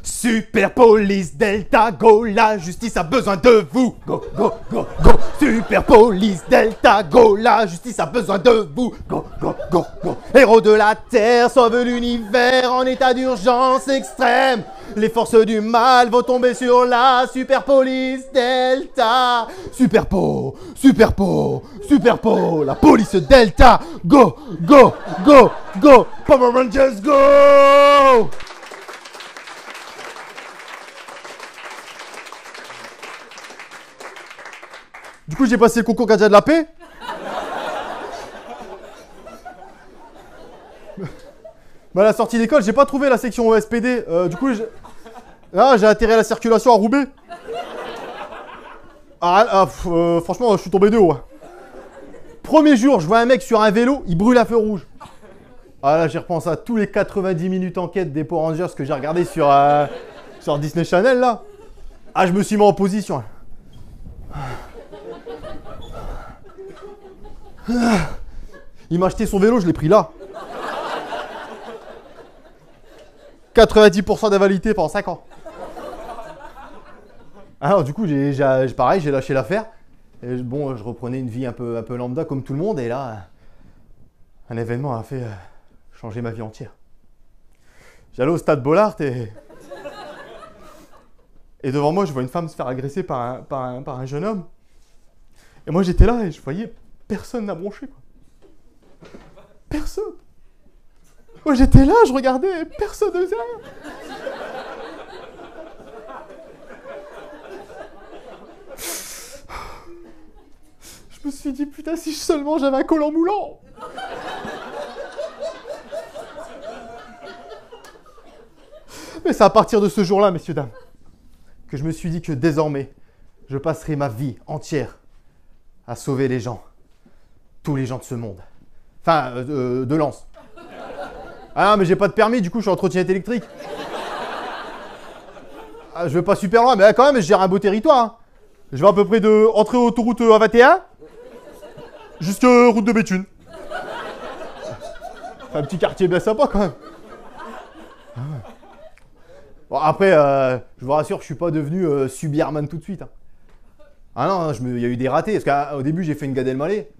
Super Police Delta, go, la justice a besoin de vous. Go, go, go, go. Super Police Delta, go, la justice a besoin de vous. Go, go, go, go. Héros de la Terre, sauve l'univers en état d'urgence extrême. Les forces du mal vont tomber sur la Super Police Delta. Super Po, Super Po, Super Po, la police Delta. Go, go, go, go. Power Rangers, go. Du coup, j'ai passé le concours gardien de la paix. Bah, à la sortie d'école, j'ai pas trouvé la section SPD. Du coup, j'ai atterri à la circulation à Roubaix. Franchement, je suis tombé de haut. Ouais. Premier jour, je vois un mec sur un vélo, il brûle à feu rouge. Ah là, j'y repense à tous les 90 minutes enquête des Power Rangers que j'ai regardé sur Disney Channel, là. Ah, je me suis mis en position. Il m'a acheté son vélo, je l'ai pris là. 90% d'invalidité pendant 5 ans. Alors du coup, pareil, j'ai lâché l'affaire. Et bon, je reprenais une vie un peu lambda comme tout le monde. Et là, un événement a fait changer ma vie entière. J'allais au stade Bollaert et devant moi, je vois une femme se faire agresser par un jeune homme. Et moi, j'étais là et je voyais personne n'a bronché, quoi. Personne. Moi, j'étais là, je regardais et personne ne faisait rien. Je me suis dit, putain, si seulement j'avais un collant moulant. Mais c'est à partir de ce jour-là, messieurs, dames, que je me suis dit que désormais, je passerai ma vie entière à sauver les gens. Tous les gens de ce monde. Enfin, de Lens. Ah non, mais j'ai pas de permis, du coup, je suis en trottinette électrique. Ah, je vais pas super loin, mais quand même, je gère un beau territoire. Hein. Je vais à peu près de entrer autoroute A21 jusqu'à route de Béthune. Un petit quartier bien sympa, quand même. Ah ouais. Bon, après, je vous rassure, je suis pas devenu Subierman tout de suite. Hein. Ah non, il y a eu des ratés. Parce qu'au début, j'ai fait une Gad Elmaleh.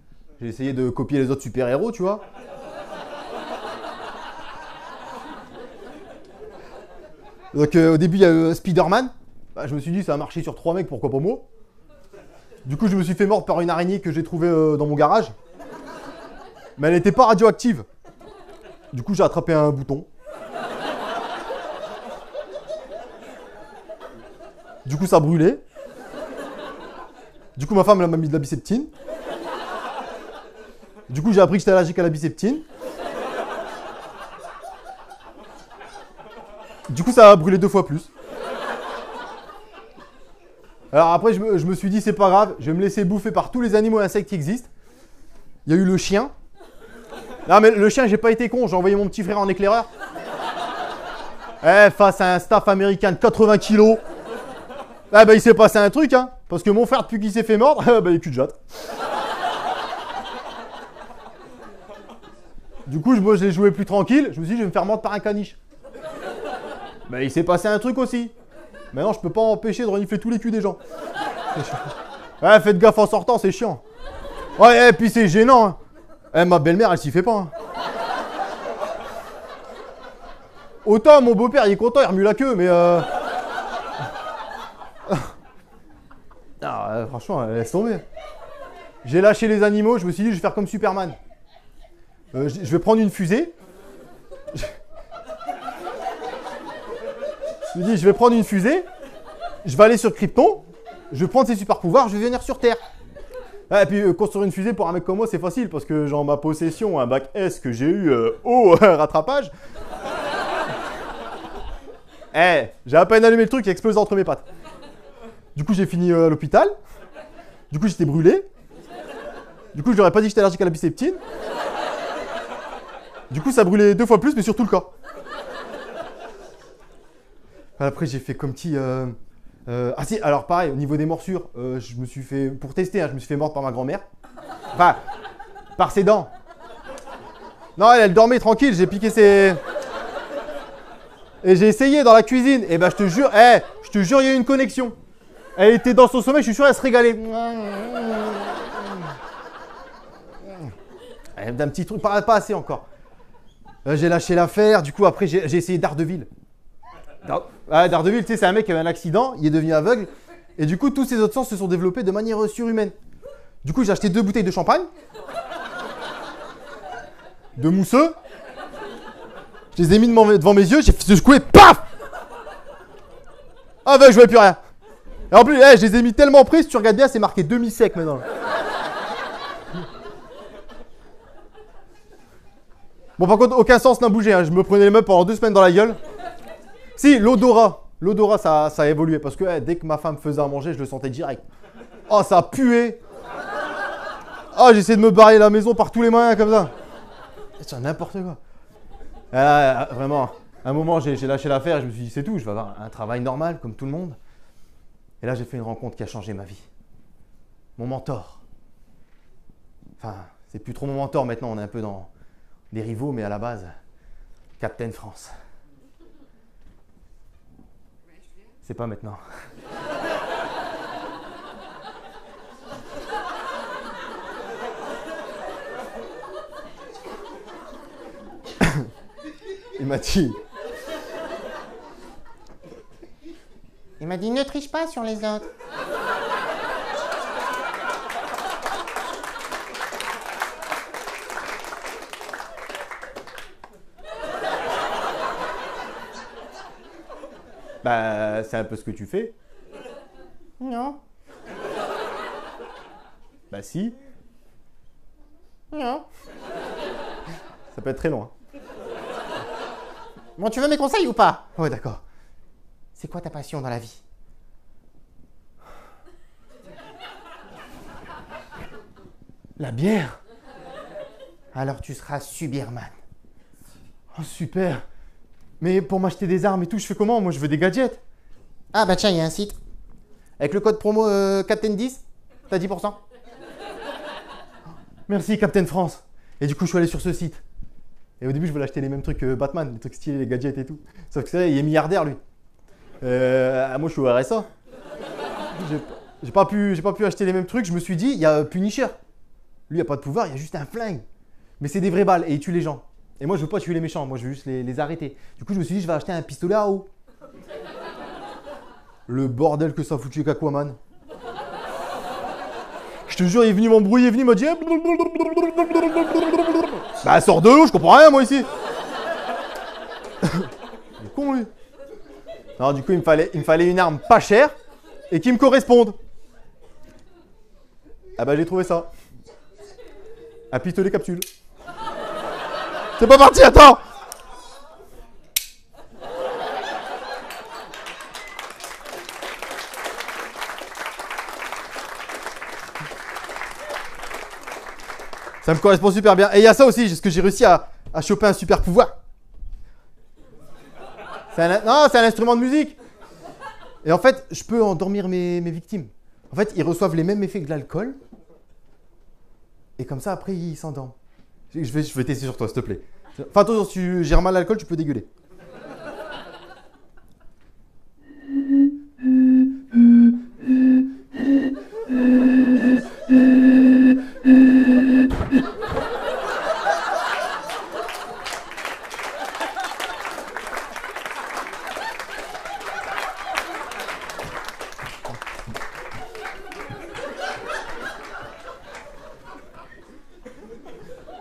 J'ai essayé de copier les autres super-héros, tu vois. Donc au début, il y a eu Spider-Man. Bah, je me suis dit, ça a marché sur 3 mecs, pourquoi pas moi. Du coup, je me suis fait mordre par une araignée que j'ai trouvée dans mon garage. Mais elle n'était pas radioactive. Du coup, j'ai attrapé un bouton. Du coup, ça brûlait. Du coup, ma femme, elle m'a mis de la biceptine. Du coup, j'ai appris que j'étais allergique à la biceptine. Du coup, ça a brûlé 2 fois plus. Alors après, je me suis dit, c'est pas grave, je vais me laisser bouffer par tous les animaux et insectes qui existent. Il y a eu le chien. Non, mais le chien, j'ai pas été con, j'ai envoyé mon petit frère en éclaireur. Face à un staff américain de 80 kilos. Ah bah il s'est passé un truc, hein. Parce que mon frère, depuis qu'il s'est fait mordre, bah il est cul de jatte. Du coup, moi je l'ai joué plus tranquille. Je me suis dit, je vais me faire mordre par un caniche. Bah il s'est passé un truc aussi. Maintenant, je peux pas empêcher de renifler tous les culs des gens. Ouais, faites gaffe en sortant, c'est chiant. Ouais, et puis c'est gênant. Hein. Ma belle-mère, elle s'y fait pas. Hein. Autant mon beau-père, il est content, il remue la queue, mais franchement, laisse tomber. J'ai lâché les animaux, je me suis dit, je vais faire comme Superman. Je vais prendre une fusée. Je me dis, je vais prendre une fusée, je vais aller sur Krypton, je vais prendre ses super pouvoirs, je vais venir sur Terre. Et puis construire une fusée pour un mec comme moi, c'est facile parce que j'ai en ma possession un bac S que j'ai eu au rattrapage. J'ai à peine allumé le truc, il a explosé entre mes pattes. Du coup, j'ai fini à l'hôpital. Du coup, j'étais brûlé. Du coup, je leur ai pas dit que j'étais allergique à la biceptine. Du coup, ça brûlait 2 fois plus, mais sur tout le corps. Après, j'ai fait comme petit... Ah si, alors pareil, au niveau des morsures, je me suis fait... Pour tester, hein, je me suis fait mordre par ma grand-mère. Enfin, par ses dents. Non, elle dormait tranquille, j'ai piqué ses... Et j'ai essayé dans la cuisine. Et bah, je te jure, il y a eu une connexion. Elle était dans son sommeil, je suis sûr, elle se régalait. D'un petit truc, pas assez encore. J'ai lâché l'affaire, du coup, après, j'ai essayé Daredevil. Daredevil, tu sais, c'est un mec qui avait un accident, il est devenu aveugle, et du coup, tous ses autres sens se sont développés de manière surhumaine. Du coup, j'ai acheté 2 bouteilles de champagne, de mousseux, je les ai mis devant mes yeux, j'ai fait secouer, paf! Aveugle, je voyais plus rien. Et en plus, je les ai mis tellement près, si tu regardes bien, c'est marqué demi-sec maintenant. Bon, par contre, aucun sens n'a bougé, hein. Je me prenais les meubles pendant 2 semaines dans la gueule. Si, l'odorat. L'odorat, ça a évolué. Parce que dès que ma femme faisait à manger, je le sentais direct. Oh, ça a pué. Oh, j'essayais de me barrer la maison par tous les moyens comme ça. C'est n'importe quoi. Vraiment, à un moment, j'ai lâché l'affaire et je me suis dit, c'est tout, je vais avoir un travail normal comme tout le monde. Et là, j'ai fait une rencontre qui a changé ma vie. Mon mentor. Enfin, c'est plus trop mon mentor maintenant, on est un peu dans des rivaux, mais à la base, Captain France. C'est pas maintenant. Il m'a dit, ne triche pas sur les autres. Bah, c'est un peu ce que tu fais. Non. Bah si. Non. Ça peut être très loin. Bon, tu veux mes conseils ou pas? Ouais, d'accord. C'est quoi ta passion dans la vie? La bière. Alors tu seras Superman. Oh, super. Mais pour m'acheter des armes et tout, je fais comment? Moi, je veux des gadgets. Ah bah tiens, il y a un site. Avec le code promo Captain 10, t'as 10%. Merci, Captain France. Et du coup, je suis allé sur ce site. Et au début, je voulais acheter les mêmes trucs que Batman, les trucs stylés, les gadgets et tout. Sauf que il est milliardaire, lui. Moi, je suis au RSA. J'ai pas pu acheter les mêmes trucs. Je me suis dit, il y a Punisher. Lui, il n'y a pas de pouvoir, il y a juste un flingue. Mais c'est des vraies balles et il tue les gens. Et moi, je veux pas tuer les méchants, moi, je veux juste les arrêter. Du coup, je me suis dit, je vais acheter un pistolet à eau. Le bordel que ça fout chez Aquaman. Je te jure, il est venu m'embrouiller, il m'a dit... Bah, sors de l'eau, je comprends rien, moi, ici. Il est con, lui. Non, du coup, il me fallait une arme pas chère. et qui me correspondent. Ah bah j'ai trouvé ça. Un pistolet capsule. C'est pas parti, attends. Ça me correspond super bien. Et il y a ça aussi, parce que j'ai réussi à choper un super pouvoir. Non, c'est un instrument de musique. Et en fait, je peux endormir mes victimes. En fait, ils reçoivent les mêmes effets que de l'alcool. Et comme ça, après, ils s'endorment. Je vais tester sur toi, s'il te plaît. Enfin, attention, si tu gères mal l'alcool, tu peux dégueuler.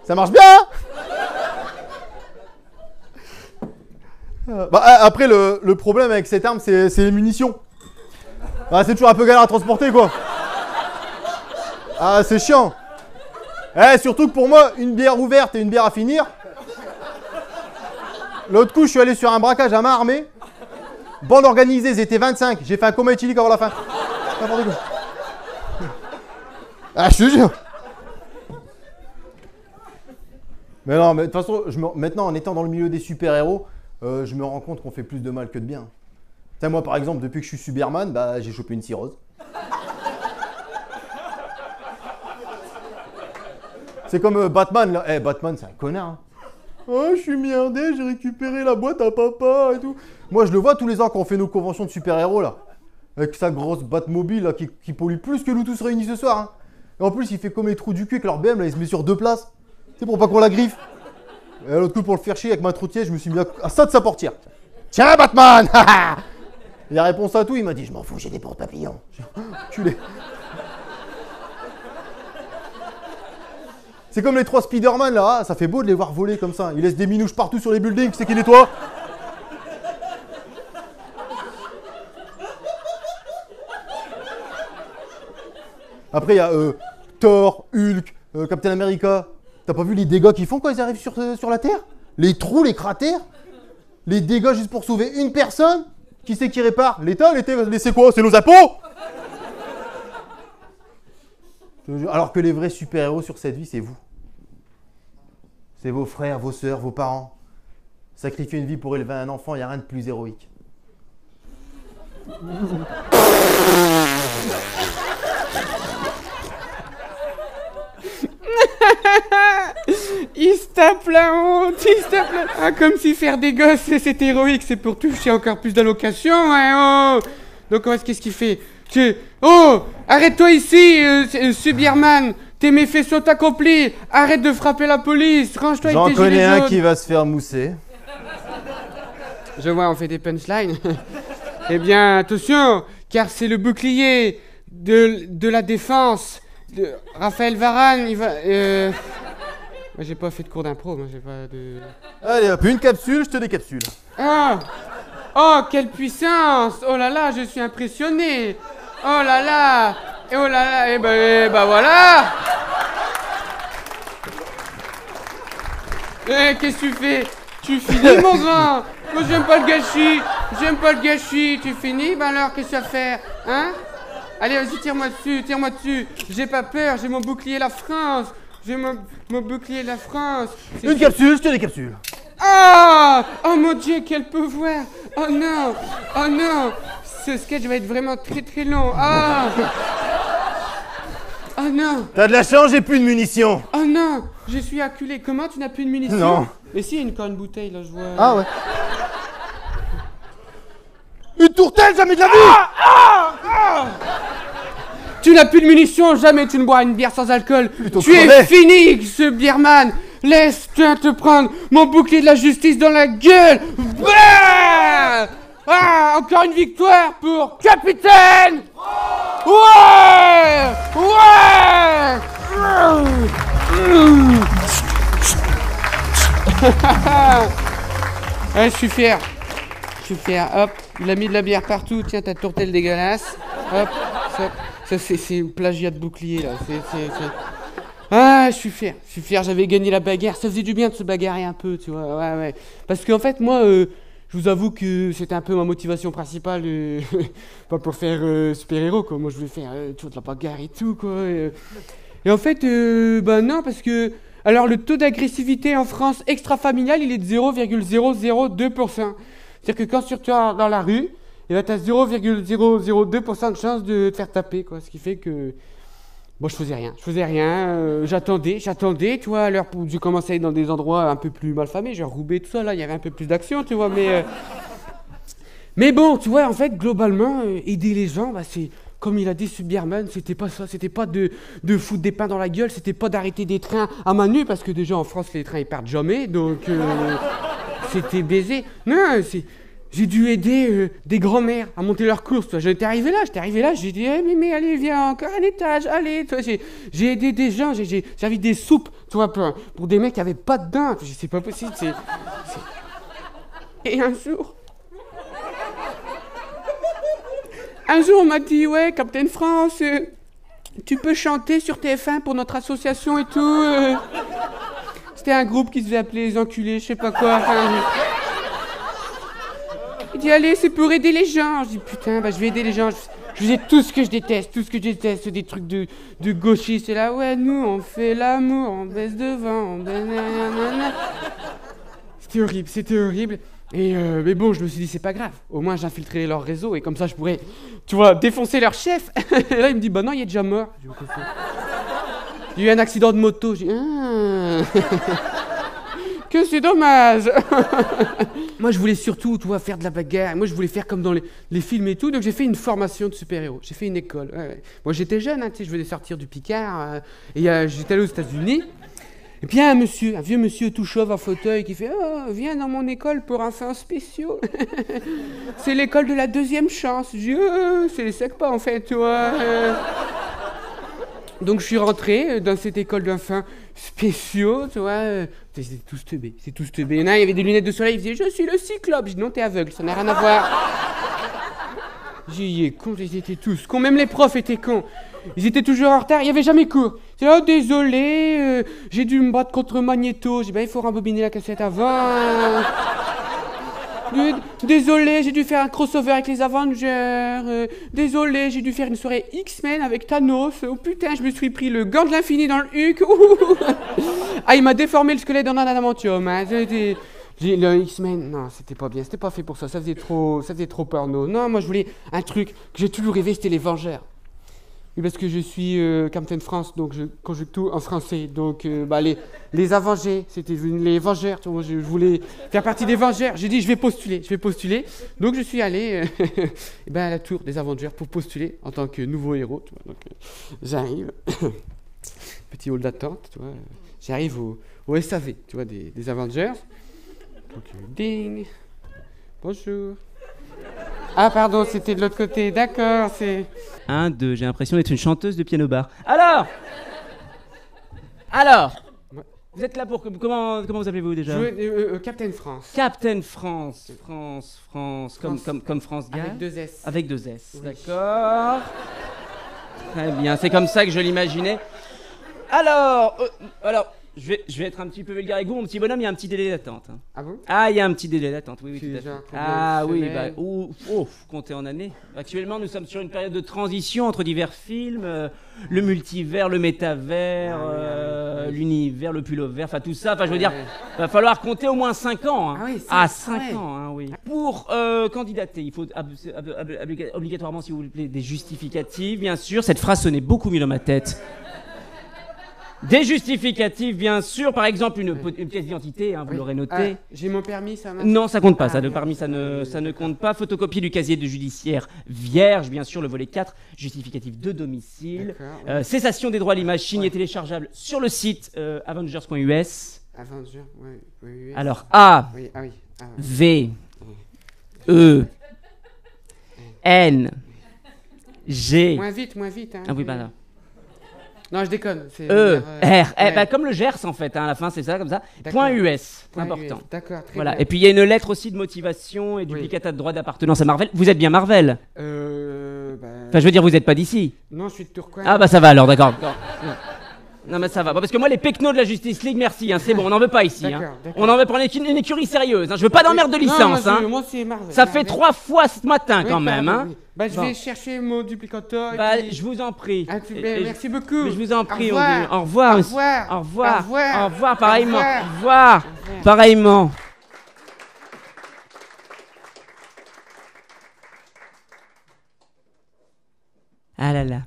Ça marche bien, hein? Bah, après, le problème avec cette arme, c'est les munitions. Bah, c'est toujours un peu galère à transporter, quoi. Ah, c'est chiant. Surtout que pour moi, une bière ouverte et une bière à finir. L'autre coup, je suis allé sur un braquage à main armée. Bande organisée, ils étaient 25. J'ai fait un coma éthylique avant la fin. N'importe quoi. Ah, je te jure. Mais non, mais de toute façon, maintenant, en étant dans le milieu des super-héros, je me rends compte qu'on fait plus de mal que de bien. Tu sais, moi, par exemple, depuis que je suis Superman, bah, j'ai chopé une cirrhose. C'est comme Batman, là. Batman, c'est un connard. Hein. Oh, je suis merdé, j'ai récupéré la boîte à papa et tout. Moi, je le vois tous les ans quand on fait nos conventions de super-héros, là. Avec sa grosse Batmobile, là, qui pollue plus que nous tous réunis ce soir. Hein. Et en plus, il fait comme les trous du cul avec leur BM, là, il se met sur 2 places. C'est pour pas qu'on la griffe. Et l'autre coup, pour le faire chier avec ma troutière, je me suis mis à ça de sa portière. Tiens, Batman. Il a répondu à tout, il m'a dit, je m'en fous, j'ai des porte-papillons. Culé. C'est comme les 3 Spider-Man, là. Ah, ça fait beau de les voir voler comme ça. Ils laissent des minouches partout sur les buildings, c'est qui nettoie. Après, il y a Thor, Hulk, Captain America. T'as pas vu les dégâts qu'ils font quand ils arrivent sur la Terre? Les trous, les cratères? Les dégâts juste pour sauver une personne? Qui c'est qui répare? L'État? C'est quoi? C'est nos impôts? Alors que les vrais super-héros sur cette vie, c'est vous. C'est vos frères, vos sœurs, vos parents. Sacrifier une vie pour élever un enfant, il n'y a rien de plus héroïque. Il se tape la honte, il se tape la... Ah, comme si faire des gosses, c'est héroïque, c'est pour toucher encore plus d'allocations, hein, oh. Donc, qu'est-ce qu'il fait? Oh, arrête-toi ici, Subirman. Tes méfaits sont accomplis. Arrête de frapper la police. Range-toi avec tes gilets jaunes. J'en connais un qui va se faire mousser. Je vois, on fait des punchlines. Eh bien, attention, car c'est le bouclier de la défense de Raphaël Varane. Il va... Moi, j'ai pas fait de cours d'impro, moi, j'ai pas de... Allez hop, une capsule, je te décapsule. Ah. Oh, quelle puissance! Oh là là, je suis impressionné! Oh là là! Et oh là là! Et ben voilà! Qu'est-ce que tu fais? Tu finis, mon grand! Moi, j'aime pas le gâchis! J'aime pas le gâchis! Tu finis? Ben alors, qu'est-ce que tu vas faire? Hein? Allez, vas-y, tire-moi dessus, tire-moi dessus! J'ai pas peur, j'ai mon bouclier la France! J'ai mon bouclier de la France! Une capsule, je te décapsule! Ah! Oh mon Dieu, quel pouvoir! Oh non! Oh non! Ce sketch va être vraiment très très long. Ah! Oh non! T'as de la chance, j'ai plus de munitions! Oh non! Je suis acculé. Comment tu n'as plus de munitions? Non. Mais si, il y a encore une bouteille là, je vois. Ah ouais. Une tourtelle, jamais de la vie! Tu n'as plus de munitions, jamais tu ne bois une bière sans alcool. Plutôt tu crevé. es fini, ce Bierman. Laisse-toi te prendre mon bouclier de la justice dans la gueule. Bah ah, encore une victoire pour Capitaine. Ouais. Ouais. Ouais, je suis fier. Je suis fier. Hop, il a mis de la bière partout. Tiens, ta tourtelle dégueulasse. Hop, c'est une plagiat de bouclier, là. Ah, je suis fier, j'avais gagné la bagarre. Ça faisait du bien de se bagarrer un peu, tu vois. Ouais. Parce qu'en fait, moi, je vous avoue que c'était un peu ma motivation principale. Pas pour faire super-héros, quoi. Moi, je voulais faire tu vois, de la bagarre et tout, quoi. Et en fait, non, parce que... Alors, le taux d'agressivité en France extra-familial, il est de 0,002%. C'est-à-dire que quand tu sors dans la rue, tu as 0,002% de chance de te faire taper, quoi. Ce qui fait que... Bon, je faisais rien, j'attendais, tu vois, à l'heure où j'ai commencé à aller dans des endroits un peu plus malfamés, genre Roubaix, tout ça, là, il y avait un peu plus d'action, tu vois, mais bon, tu vois, en fait, globalement, aider les gens, bah, c'est, comme il a dit Superman, c'était pas ça, c'était pas de foutre des pains dans la gueule, c'était pas d'arrêter des trains à main nue, parce que déjà, en France, les trains, ils partent jamais, donc, c'était baisé. Non, j'ai dû aider des grands-mères à monter leurs courses. J'étais arrivé là, j'ai dit mais allez, viens, encore un étage, allez. Toi, j'ai aidé des gens, j'ai servi des soupes, tu vois, pour des mecs qui avaient pas de dents. C'est pas possible, Et un jour, on m'a dit, ouais, Captain France, tu peux chanter sur TF1 pour notre association et tout. C'était un groupe qui se faisait appeler les enculés, je sais pas quoi. Il dit, allez, c'est pour aider les gens. Je dis, putain, je vais aider les gens. Je faisais tout ce que je déteste, c'est des trucs de gauchistes. C'est là, ouais, nous, on fait l'amour, on baisse devant, on baisse... C'était horrible. Et mais bon, je me suis dit, c'est pas grave. Au moins, j'infiltrerai leur réseau et comme ça, je pourrais, tu vois, défoncer leur chef. Et là, il me dit, bah non, il est déjà mort. J'ai dit, il y a eu un accident de moto. J'ai dit, que c'est dommage. Moi, je voulais surtout, tu vois, faire de la bagarre. Moi, je voulais faire comme dans les films et tout. Donc, j'ai fait une formation de super-héros. J'ai fait une école. Ouais. Moi, j'étais jeune, hein, tu sais, je venais sortir du Picard. Et j'étais allé aux États-Unis. Et puis, il y a un vieux monsieur tout chauve en fauteuil qui fait « Oh, viens dans mon école pour enfants spéciaux. » C'est l'école de la deuxième chance. Je dis « Oh, c'est les SECPA, en fait, tu vois. » Donc je suis rentré dans cette école d'enfants spéciaux, tu vois. C'était tous teubés, Il y en a, il y avait des lunettes de soleil, il disait « Je suis le cyclope !» Je dis « Non, t'es aveugle, ça n'a rien à voir. » J'ai dit « Il est con, ils étaient tous cons, même les profs étaient cons. Ils étaient toujours en retard, il n'y avait jamais cours. C'est là, oh, désolé, j'ai dû me battre contre Magneto. » J'ai dit « Il faut rembobiner la cassette avant. » Désolé, j'ai dû faire un crossover avec les Avengers. Désolé, j'ai dû faire une soirée X-Men avec Thanos. Oh putain, je me suis pris le gant de l'infini dans le huc. Ah, il m'a déformé le squelette dans un adamantium. Hein. Le X-Men, non, c'était pas bien, c'était pas fait pour ça. Ça faisait trop porno. Non, moi je voulais un truc que j'ai toujours rêvé, c'était les Vengeurs. Oui, parce que je suis Captain France, donc je conjugue tout en français. Donc, les Avengers, c'était les Vengeurs. Tu vois, je voulais faire partie des Vengeurs. J'ai dit, je vais postuler. Donc, je suis allé à la tour des Avengers pour postuler en tant que nouveau héros. Tu vois, donc, j'arrive, petit hall d'attente, tu vois. J'arrive au SAV, tu vois, des Avengers. Donc, ding, bonjour. Ah pardon, c'était de l'autre côté, d'accord, c'est... 1, 2, j'ai l'impression d'être une chanteuse de piano-bar. Alors ouais. Vous êtes là pour... Comment vous appelez-vous déjà? Captain France. Captain France, comme France Gall. Avec 2 S. Avec 2 S, oui. D'accord. Très bien, c'est comme ça que je l'imaginais. Alors, je vais être un petit peu vulgaire avec vous, mon petit bonhomme, il y a un petit délai d'attente. Hein. Ah bon? Ah, il y a un petit délai d'attente, oui, tout à fait. Ah oui, comptez en années. Actuellement, nous sommes sur une période de transition entre divers films, le multivers, le métavers, l'univers, le pullover, enfin tout ça. Enfin, je veux dire, va falloir compter au moins 5 ans. Hein. Ah oui, 5 ans, hein, oui. Pour candidater, il faut obligatoirement, si vous voulez, des justificatifs, bien sûr. Cette phrase sonnait beaucoup mieux dans ma tête. Des justificatifs, bien sûr. Par exemple, une pièce d'identité, hein, vous l'aurez noté. J'ai mon permis, ça marche. Non, ça compte pas. Le permis, ça ne compte pas. Photocopie du casier de judiciaire vierge, bien sûr, le volet 4. Justificatif de domicile. Cessation des droits à l'image, signé téléchargeable sur le site avengers.us. Avengers, oui. Alors, A, oui. V, E, N, G. Moins vite. Hein. Ah oui, bah là. Non, je déconne. C'est R. Comme le Gers, en fait, hein, à la fin, c'est ça, comme ça. Point US, important. US. D'accord, très voilà. bien. Et puis, il y a une lettre aussi de motivation et duplicata de droit d'appartenance à Marvel. Vous êtes bien Marvel? Enfin, je veux dire, vous êtes pas d'ici. Non, je suis de Tourcoing. Ah bah ça va alors, d'accord. Non mais ça va, parce que moi les pecnos de la Justice League, merci, hein, c'est bon, on n'en veut pas ici. Hein. On en veut pour une écurie sérieuse, hein. Je veux pas d'emmerde de licence. Non, moi, c'est Marvel. Ça fait 3 fois ce matin quand même. Hein. Oui. Bah, je vais chercher mon duplicateur. Bah, puis... je vous en prie. Ah, merci beaucoup. Mais je vous en prie. Au revoir. Au revoir. Au revoir. Au revoir. Au revoir. Au revoir, pareillement. Au revoir. Au revoir. Pareillement. Ah là là.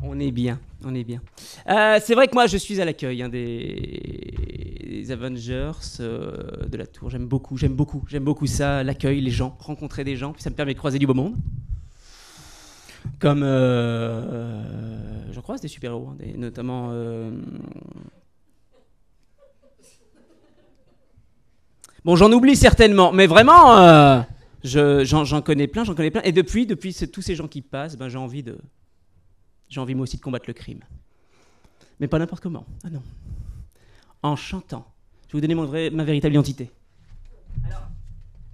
On est bien, on est bien. C'est vrai que moi je suis à l'accueil hein, des Avengers de la Tour. J'aime beaucoup ça, l'accueil, les gens, rencontrer des gens, puis ça me permet de croiser du beau monde. Comme j'en croise des super-héros, hein, notamment. Bon, j'en oublie certainement, mais vraiment, j'en connais plein, Et depuis tous ces gens qui passent, ben, j'ai envie moi aussi de combattre le crime. Mais pas n'importe comment. Ah non. En chantant. Je vais vous donner ma véritable identité. Alors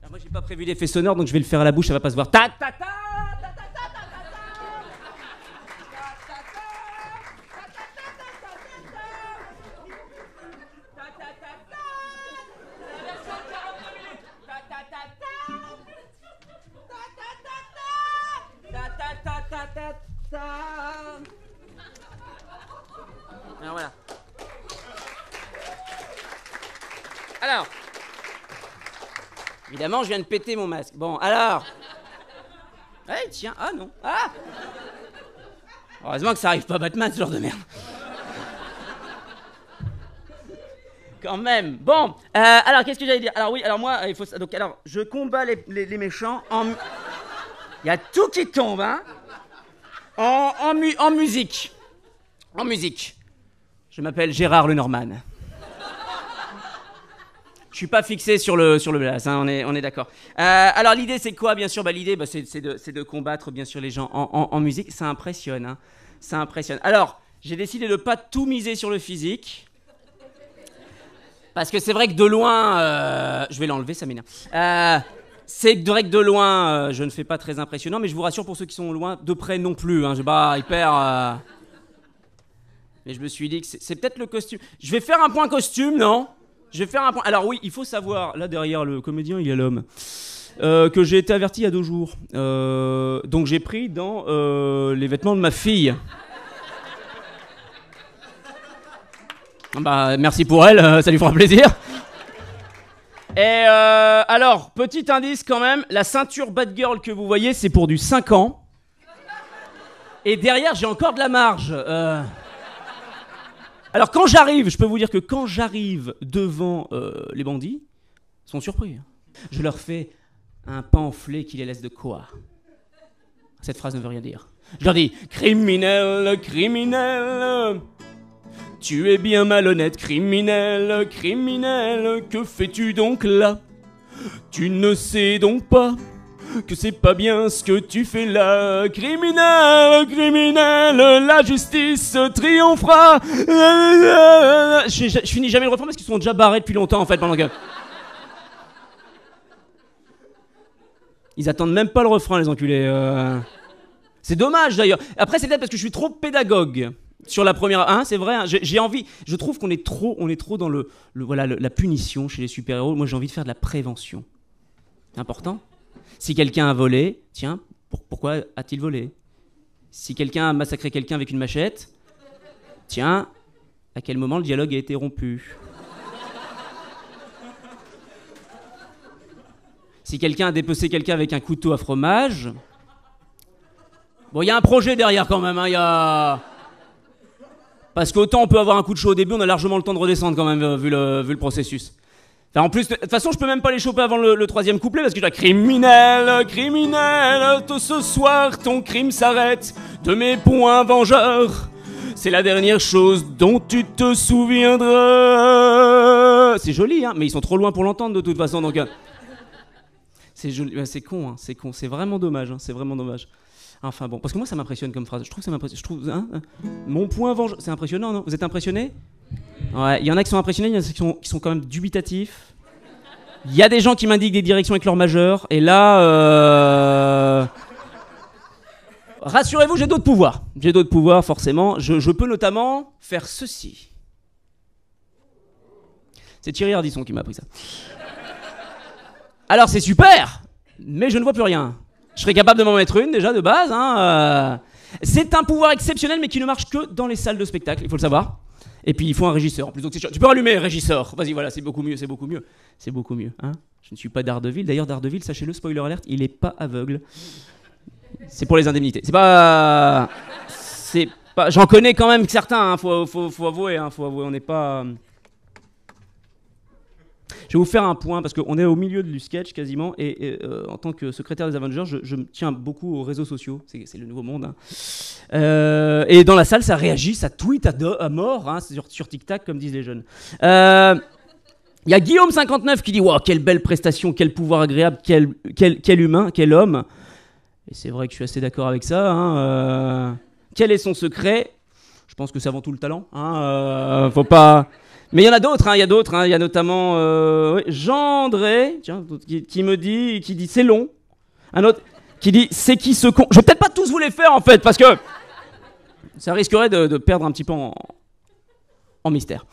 moi j'ai pas prévu l'effet sonore, donc je vais le faire à la bouche, ça va pas se voir. Ta ta ta. Alors voilà. Alors. Évidemment, je viens de péter mon masque. Bon, alors. Eh, tiens, ah non. Ah. Heureusement que ça arrive pas à Batman, ce genre de merde. Quand même. Bon, alors qu'est-ce que j'allais dire? Alors oui, alors moi, il faut. Donc alors, je combats les méchants en. Il y a tout qui tombe, hein. En musique. En musique. Je m'appelle Gérard Lenormand. Je suis pas fixé sur le blast, hein, on est d'accord. Alors l'idée c'est quoi, bien sûr? L'idée c'est de combattre bien sûr les gens en musique. Ça impressionne, hein. Ça impressionne. Alors j'ai décidé de pas tout miser sur le physique. Parce que c'est vrai que de loin, je vais l'enlever, ça m'énerve. C'est vrai que de loin, je ne fais pas très impressionnant, mais je vous rassure pour ceux qui sont loin, de près non plus. Hein, je pas hyper. Mais je me suis dit que c'est peut-être le costume. Je vais faire un point costume, non? Je vais faire un point. Alors oui, il faut savoir, là derrière le comédien, il y a l'homme, que j'ai été averti il y a 2 jours. Donc j'ai pris dans les vêtements de ma fille. Bah merci pour elle, ça lui fera plaisir. Et alors, petit indice quand même, la ceinture Batgirl que vous voyez, c'est pour du 5 ans. Et derrière, j'ai encore de la marge. Alors quand j'arrive, je peux vous dire que quand j'arrive devant les bandits, ils sont surpris. Je leur fais un pamphlet qui les laisse de quoi? Cette phrase ne veut rien dire. Je leur dis, criminel, criminel, tu es bien malhonnête, criminel, criminel, que fais-tu donc là? Tu ne sais donc pas que c'est pas bien ce que tu fais là. Criminel, criminel, la justice triomphera. Je finis jamais le refrain parce qu'ils sont déjà barrés depuis longtemps en fait pendant que... Ils attendent même pas le refrain les enculés. C'est dommage d'ailleurs. Après c'est peut-être parce que je suis trop pédagogue. Sur la première, hein, c'est vrai. Hein, j'ai envie. Je trouve qu'on est trop dans la punition chez les super-héros. Moi, j'ai envie de faire de la prévention. C'est important. Si quelqu'un a volé, tiens, pourquoi a-t-il volé? Si quelqu'un a massacré quelqu'un avec une machette, tiens, à quel moment le dialogue a été rompu? Si quelqu'un a dépecé quelqu'un avec un couteau à fromage, bon, il y a un projet derrière quand même. Hein, y a... Parce qu'autant on peut avoir un coup de chaud au début, on a largement le temps de redescendre quand même, vu le processus. Enfin, en plus, de toute façon, je peux même pas les choper avant le 3e couplet, parce que je dois criminel, criminel, ce soir ton crime s'arrête de mes poings vengeurs. C'est la dernière chose dont tu te souviendras. C'est joli, hein, mais ils sont trop loin pour l'entendre de toute façon, donc... C'est joli, c'est con, hein, c'est con, c'est vraiment dommage, hein, c'est vraiment dommage. Enfin bon, parce que moi ça m'impressionne comme phrase. Je trouve que ça m'impressionne. Je trouve, mon point vengeur, c'est impressionnant, non? Vous êtes impressionnés? Ouais, il y en a qui sont impressionnés, il y en a qui sont quand même dubitatifs. Il y a des gens qui m'indiquent des directions avec leur majeur, et là... Rassurez-vous, j'ai d'autres pouvoirs. J'ai d'autres pouvoirs, forcément. Je peux notamment faire ceci. C'est Thierry Ardisson qui m'a appris ça. Alors, c'est super, mais je ne vois plus rien. Je serais capable de m'en mettre une, déjà, de base. Hein, C'est un pouvoir exceptionnel, mais qui ne marche que dans les salles de spectacle, il faut le savoir. Et puis, il faut un régisseur. En plus, donc, tu peux rallumer, régisseur. Vas-y, voilà, c'est beaucoup mieux, c'est beaucoup mieux. C'est beaucoup mieux. Hein, je ne suis pas Daredevil. D'ailleurs, Daredevil, sachez-le, spoiler alert, il n'est pas aveugle. C'est pour les indemnités. C'est pas... J'en connais quand même certains, hein, faut avouer, on n'est pas... Je vais vous faire un point, parce qu'on est au milieu du sketch quasiment, et en tant que secrétaire des Avengers, je me tiens beaucoup aux réseaux sociaux, c'est le nouveau monde. Hein. Et dans la salle, ça réagit, ça tweet à mort, hein, sur TikTok, comme disent les jeunes. Il y a Guillaume59 qui dit « Wow, quelle belle prestation, quel pouvoir agréable, quel humain, quel homme !» Et c'est vrai que je suis assez d'accord avec ça. Hein, quel est son secret? Je pense que c'est avant tout le talent. Hein, faut pas... Mais il y en a d'autres, hein, il y a d'autres. Hein, il y a notamment Jean André, tiens, qui dit c'est long. Un autre qui dit c'est qui ce con. Je vais peut-être pas tous vous les faire en fait, parce que ça risquerait de perdre un petit peu en mystère.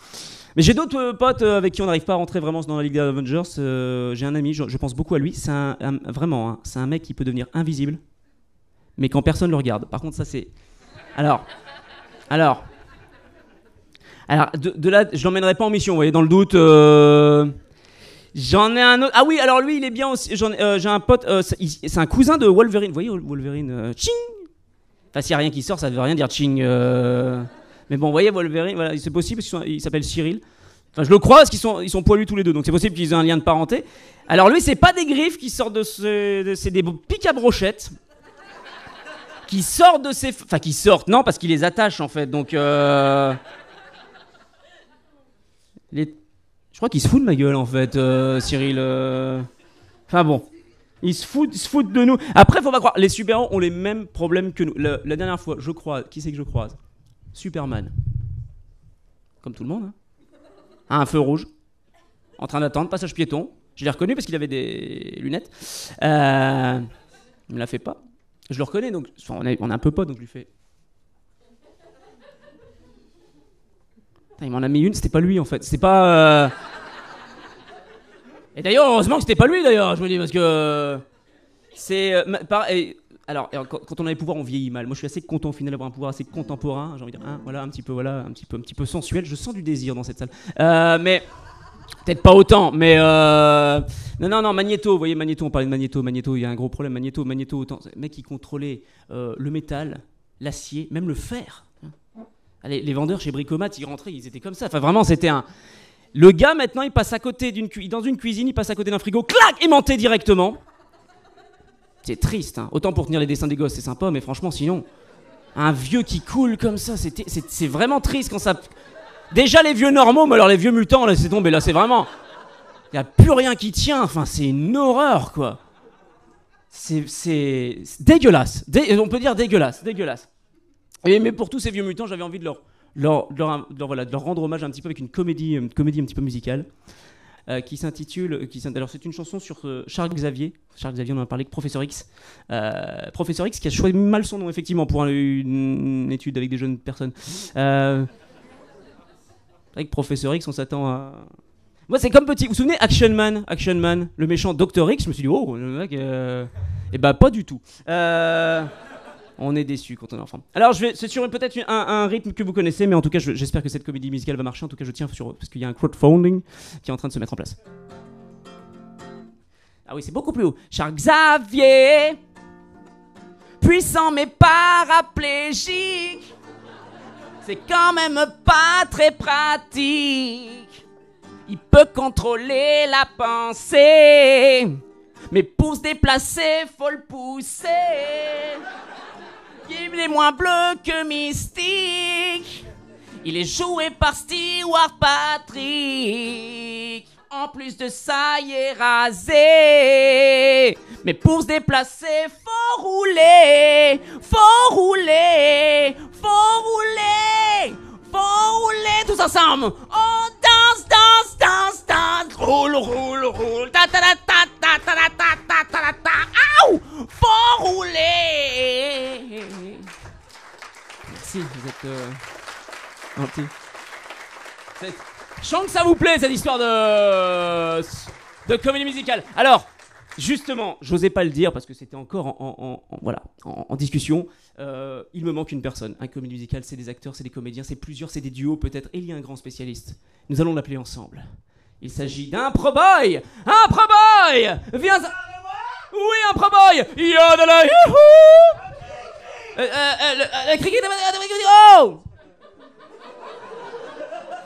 Mais j'ai d'autres potes avec qui on n'arrive pas à rentrer vraiment dans la Ligue des Avengers. J'ai un ami, je pense beaucoup à lui. C'est vraiment, hein, c'est un mec qui peut devenir invisible, mais quand personne le regarde. Par contre, ça c'est... Alors, de là, je l'emmènerai pas en mission, vous voyez, dans le doute. J'en ai un autre. Ah oui, alors lui, il est bien aussi. J'ai un pote, c'est un cousin de Wolverine. Vous voyez, Wolverine, ching. Enfin, s'il n'y a rien qui sort, ça ne veut rien dire ching. Mais bon, vous voyez, Wolverine, voilà, c'est possible parce qu'il s'appelle Cyril. Enfin, je le crois parce qu'ils sont poilus tous les deux, donc c'est possible qu'ils aient un lien de parenté. Alors lui, c'est pas des griffes qui sortent c'est des pics à brochettes. Qui sortent de ses... Enfin, qui sortent, non, parce qu'il les attache en fait, donc... Je crois qu'il se fout de ma gueule en fait, Cyril. Enfin bon, il se fout de nous. Après, faut pas croire, les super-héros ont les mêmes problèmes que nous. La dernière fois, je croise, qui c'est que je croise? Superman. Comme tout le monde, hein. À un feu rouge, en train d'attendre, passage piéton. Je l'ai reconnu parce qu'il avait des lunettes. Il me l'a fait pas. Je le reconnais, donc on est un peu potes, donc je lui fais... Il m'en a mis une, c'était pas lui en fait, c'était pas... Et d'ailleurs, heureusement que c'était pas lui d'ailleurs, je me dis, parce que... C'est... Alors, quand on a les pouvoirs, on vieillit mal. Moi, je suis assez content au final d'avoir un pouvoir assez contemporain, j'ai envie de dire, hein, voilà, un petit peu sensuel, je sens du désir dans cette salle. Mais... Peut-être pas autant, mais... Non, Magneto, vous voyez, Magneto, on parlait de Magneto, il y a un gros problème, Magneto, autant... Le mec, il contrôlait le métal, l'acier, même le fer. Allez, les vendeurs chez Bricomat, ils rentraient, ils étaient comme ça. Enfin, vraiment, c'était un... Le gars, maintenant, il passe à côté dans une cuisine, il passe à côté d'un frigo, clac, aimanté directement. C'est triste, hein. Autant pour tenir les dessins des gosses, c'est sympa, mais franchement, sinon... Un vieux qui coule comme ça, c'est vraiment triste quand ça... Déjà, les vieux normaux, mais alors les vieux mutants, là, c'est tombé, là, c'est vraiment... Il n'y a plus rien qui tient, enfin, c'est une horreur, quoi. C'est dégueulasse. On peut dire dégueulasse. Mais pour tous ces vieux mutants, j'avais envie de leur rendre hommage un petit peu avec une comédie un petit peu musicale qui s'intitule... Alors c'est une chanson sur Charles Xavier. Charles Xavier, on en a parlé avec Professeur X. Professeur X qui a choisi mal son nom, effectivement, pour une étude avec des jeunes personnes. Avec Professeur X, on s'attend à... Moi, c'est comme petit... Vous vous souvenez Action Man, le méchant Dr X, je me suis dit, oh, le mec... Eh ben, pas du tout. On est déçus quand on est enfant. Alors, c'est sur peut-être un rythme que vous connaissez, mais en tout cas, j'espère que cette comédie musicale va marcher. En tout cas, je tiens sur... Parce qu'il y a un crowdfunding qui est en train de se mettre en place. Ah oui, c'est beaucoup plus haut. Charles Xavier, puissant mais paraplégique, c'est quand même pas très pratique. Il peut contrôler la pensée, mais pour se déplacer, faut le pousser. Il est moins bleu que Mystique. Il est joué par Stewart Patrick. En plus de ça, il est rasé. Mais pour se déplacer, faut rouler. Faut rouler. Faut rouler. Faut rouler tous ensemble. On danse dans danse, roule, roule, roule, ta ta ta ta ta ta ta ta ta ta ta, aouh, faut rouler. Merci, vous êtes gentil. Je sens que ça vous plaît cette histoire de comédie musicale. Alors, justement, j'osais pas le dire parce que c'était encore en discussion. Il me manque une personne. Un comédie musicale, c'est des acteurs, c'est des comédiens, c'est plusieurs, c'est des duos peut-être. Et il y a un grand spécialiste. Nous allons l'appeler ensemble. Il s'agit d'un pro-boy. Un pro-boy. Viens. Oui, un pro-boy. Yodala youhou. Oh.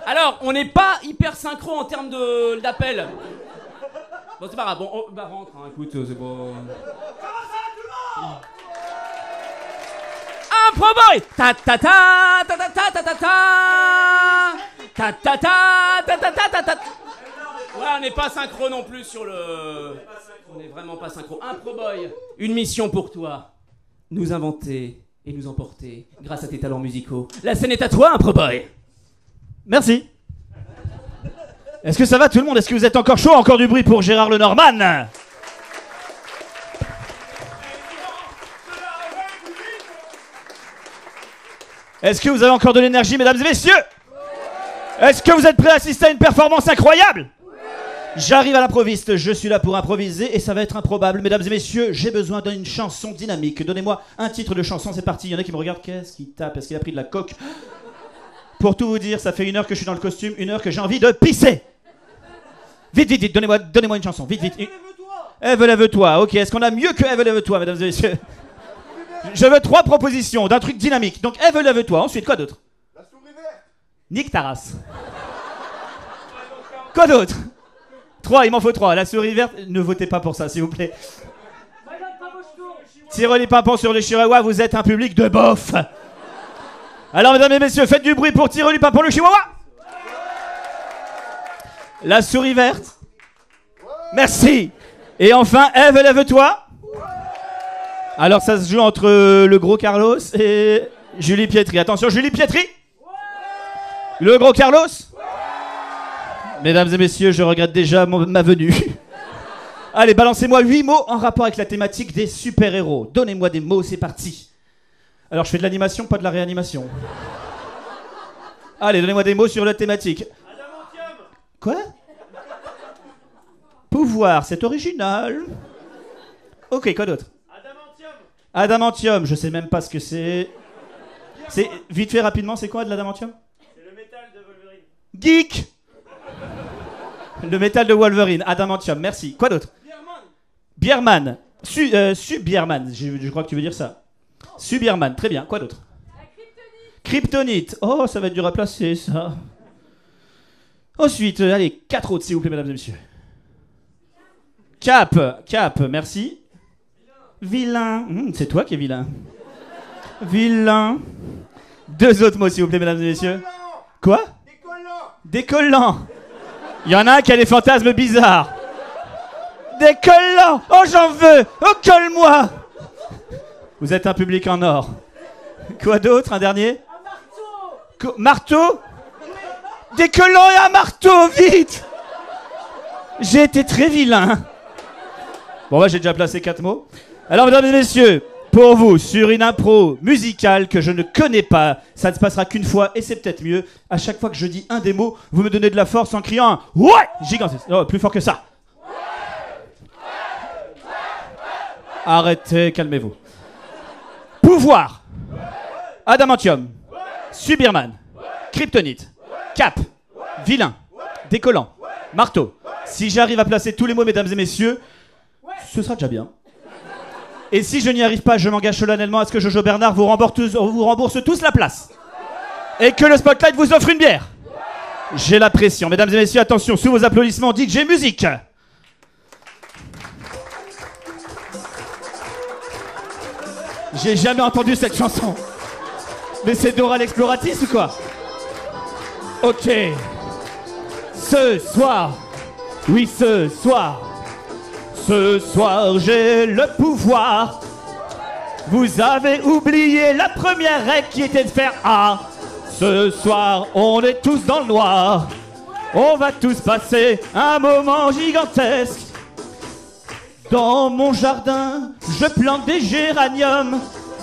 Alors, on n'est pas hyper synchro en termes d'appel. Bon, c'est pas grave. Bon, rentre, hein, écoute, c'est bon. Un pro-boy. Ta ta ta ta ta ta ta ta ta ta ta ta ta ta ta. Ouais, on n'est pas synchro non plus sur le... On n'est vraiment pas synchro. Un pro-boy. Une mission pour toi. Nous inventer et nous emporter grâce à tes talents musicaux. La scène est à toi, un pro-boy. Merci. Est-ce que ça va tout le monde? Est-ce que vous êtes encore chaud? Encore du bruit pour Gérard Lenormand. Est-ce que vous avez encore de l'énergie, mesdames et messieurs? Est-ce que vous êtes prêts à assister à une performance incroyable? J'arrive à l'improviste, je suis là pour improviser et ça va être improbable. Mesdames et messieurs, j'ai besoin d'une chanson dynamique. Donnez-moi un titre de chanson, c'est parti. Il y en a qui me regardent, qu'est-ce qu'il tape? Est-ce qu'il a pris de la coke? Pour tout vous dire, ça fait 1 heure que je suis dans le costume, 1 heure que j'ai envie de pisser. Vite, vite, vite, donnez-moi une chanson, vite, vite. Ève, lève-toi, ok. Est-ce qu'on a mieux que Ève, lève-toi, mesdames et messieurs? Je veux 3 propositions d'un truc dynamique. Donc Ève, lève-toi, ensuite quoi d'autre? La souris verte. Nique ta race. Quoi d'autre? 3, il m'en faut 3. La souris verte, ne votez pas pour ça, s'il vous plaît. Tirez pimpons sur les chihuahuas, vous êtes un public de bof. Alors, mesdames et messieurs, faites du bruit pour Tirez pimpons le chihuahua. La souris verte. Merci. Et enfin, Ève, lève-toi. Alors, ça se joue entre le gros Carlos et Julie Pietri. Attention, Julie Pietri. Le gros Carlos. Mesdames et messieurs, je regrette déjà ma venue. Allez, balancez-moi 8 mots en rapport avec la thématique des super-héros. Donnez-moi des mots, c'est parti. Alors, je fais de l'animation, pas de la réanimation. Allez, donnez-moi des mots sur la thématique. Adamantium. Quoi? Pouvoir, c'est original. Ok, quoi d'autre? Adamantium. Adamantium, je sais même pas ce que c'est. C'est vite fait, rapidement, c'est quoi de l'adamantium? C'est le métal de Wolverine. Geek. Le métal de Wolverine, adamantium, merci. Quoi d'autre? Bierman. Bierman, je crois que tu veux dire ça. Bierman, très bien. Quoi d'autre? La kryptonite. Oh, ça va être dur à placer, ça. Ensuite, allez, 4 autres, s'il vous plaît, mesdames et messieurs. Cap, merci. Vilain. C'est toi qui es vilain. Vilain. 2 autres mots, s'il vous plaît, mesdames et messieurs. Quoi? Décollant. Il y en a un qui a des fantasmes bizarres. Décollant. Oh, j'en veux. Oh, colle-moi. Vous êtes un public en or. Quoi d'autre? Un dernier? Un marteau. Marteau? Décollant et un marteau, vite. J'ai été très vilain. Bon, bah, j'ai déjà placé 4 mots. Alors, mesdames et messieurs, pour vous, sur une impro musicale que je ne connais pas, ça ne se passera qu'une fois et c'est peut-être mieux. À chaque fois que je dis un des mots, vous me donnez de la force en criant un « ouais » gigantesque. Oh, plus fort que ça. Arrêtez, calmez-vous. Pouvoir. Adamantium. Superman. Kryptonite. Cap. Vilain. Décollant. Marteau. Si j'arrive à placer tous les mots, mesdames et messieurs, ce sera déjà bien. Et si je n'y arrive pas, je m'engage solennellement à ce que Jojo Bernard vous rembourse tous la place. Et que le Spotlight vous offre une bière. J'ai la pression. Mesdames et messieurs, attention, sous vos applaudissements, DJ musique. J'ai jamais entendu cette chanson. Mais c'est Dora l'Exploratrice ou quoi? Ok. Ce soir. Oui, ce soir. Ce soir, j'ai le pouvoir. Vous avez oublié la première règle qui était de faire A. Ce soir, on est tous dans le noir. On va tous passer un moment gigantesque. Dans mon jardin, je plante des géraniums,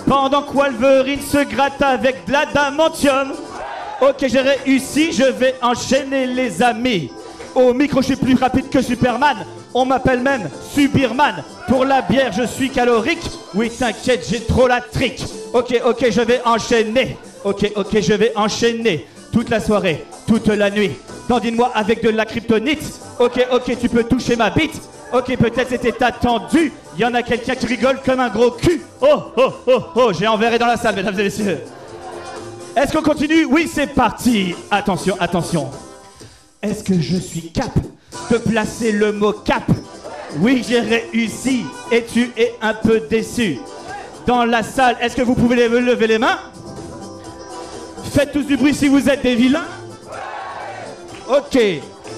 pendant que Wolverine se gratte avec de l'adamantium. Ok, j'ai réussi, je vais enchaîner les amis. Au micro, je suis plus rapide que Superman. On m'appelle même Subirman. Pour la bière, je suis calorique. Oui, t'inquiète, j'ai trop la trique. Ok, je vais enchaîner. Ok, je vais enchaîner. Toute la soirée, toute la nuit. Dandine-moi avec de la kryptonite. Ok, tu peux toucher ma bite. Ok, peut-être c'était attendu. Il y en a quelqu'un qui rigole comme un gros cul. Oh, j'ai enverré dans la salle, mesdames et messieurs. Est-ce qu'on continue? Oui, c'est parti. Attention. Est-ce que je suis cap de placer le mot cap? Oui, j'ai réussi. Et tu es un peu déçu. Dans la salle, est-ce que vous pouvez lever les mains? Faites tous du bruit si vous êtes des vilains. Ok,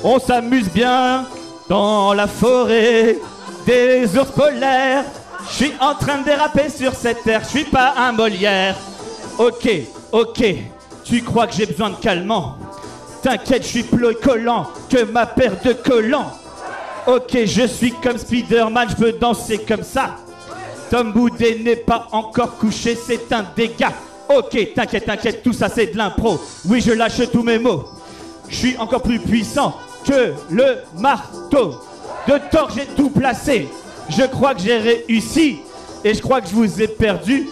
on s'amuse bien dans la forêt des ours polaires. Je suis en train de déraper sur cette terre, je suis pas un Molière. Ok, tu crois que j'ai besoin de calmant? T'inquiète, je suis plus collant que ma paire de collants. Ok, je suis comme Spider-Man, je peux danser comme ça. Tom Boudet n'est pas encore couché, c'est un dégât. Ok, t'inquiète, tout ça c'est de l'impro. Oui, je lâche tous mes mots. Je suis encore plus puissant que le marteau. De Thor, j'ai tout placé. Je crois que j'ai réussi. Et je crois que je vous ai perdu.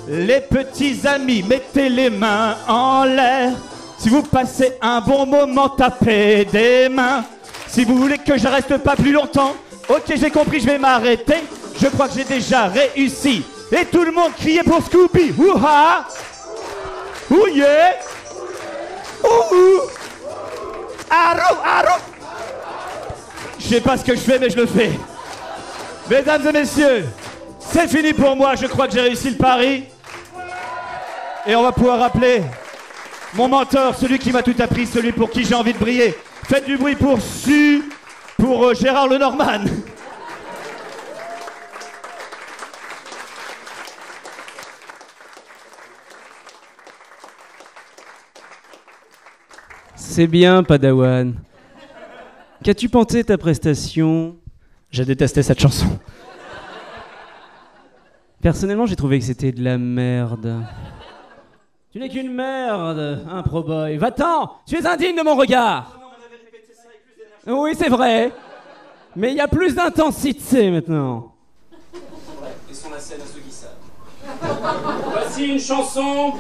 Les petits amis, mettez les mains en l'air. Si vous passez un bon moment, tapez des mains. Si vous voulez que je reste pas plus longtemps, ok, j'ai compris, je vais m'arrêter. Je crois que j'ai déjà réussi. Et tout le monde criait pour Scooby. Ouha! Ouh yeah! Ouh! Arou! Je sais pas ce que je fais, mais je le fais. Mesdames et messieurs, c'est fini pour moi. Je crois que j'ai réussi le pari. Et on va pouvoir appeler mon mentor, celui qui m'a tout appris, celui pour qui j'ai envie de briller. Faites du bruit pour Gérard Lenormand. C'est bien, Padawan. Qu'as-tu pensé de ta prestation? J'ai détesté cette chanson. Personnellement, j'ai trouvé que c'était de la merde. Tu n'es qu'une merde, un pro-boy. Va-t'en! Tu es indigne de mon regard! Oui, c'est vrai. Mais il y a plus d'intensité maintenant. Laissons la scène à ceux qui savent. Voici une chanson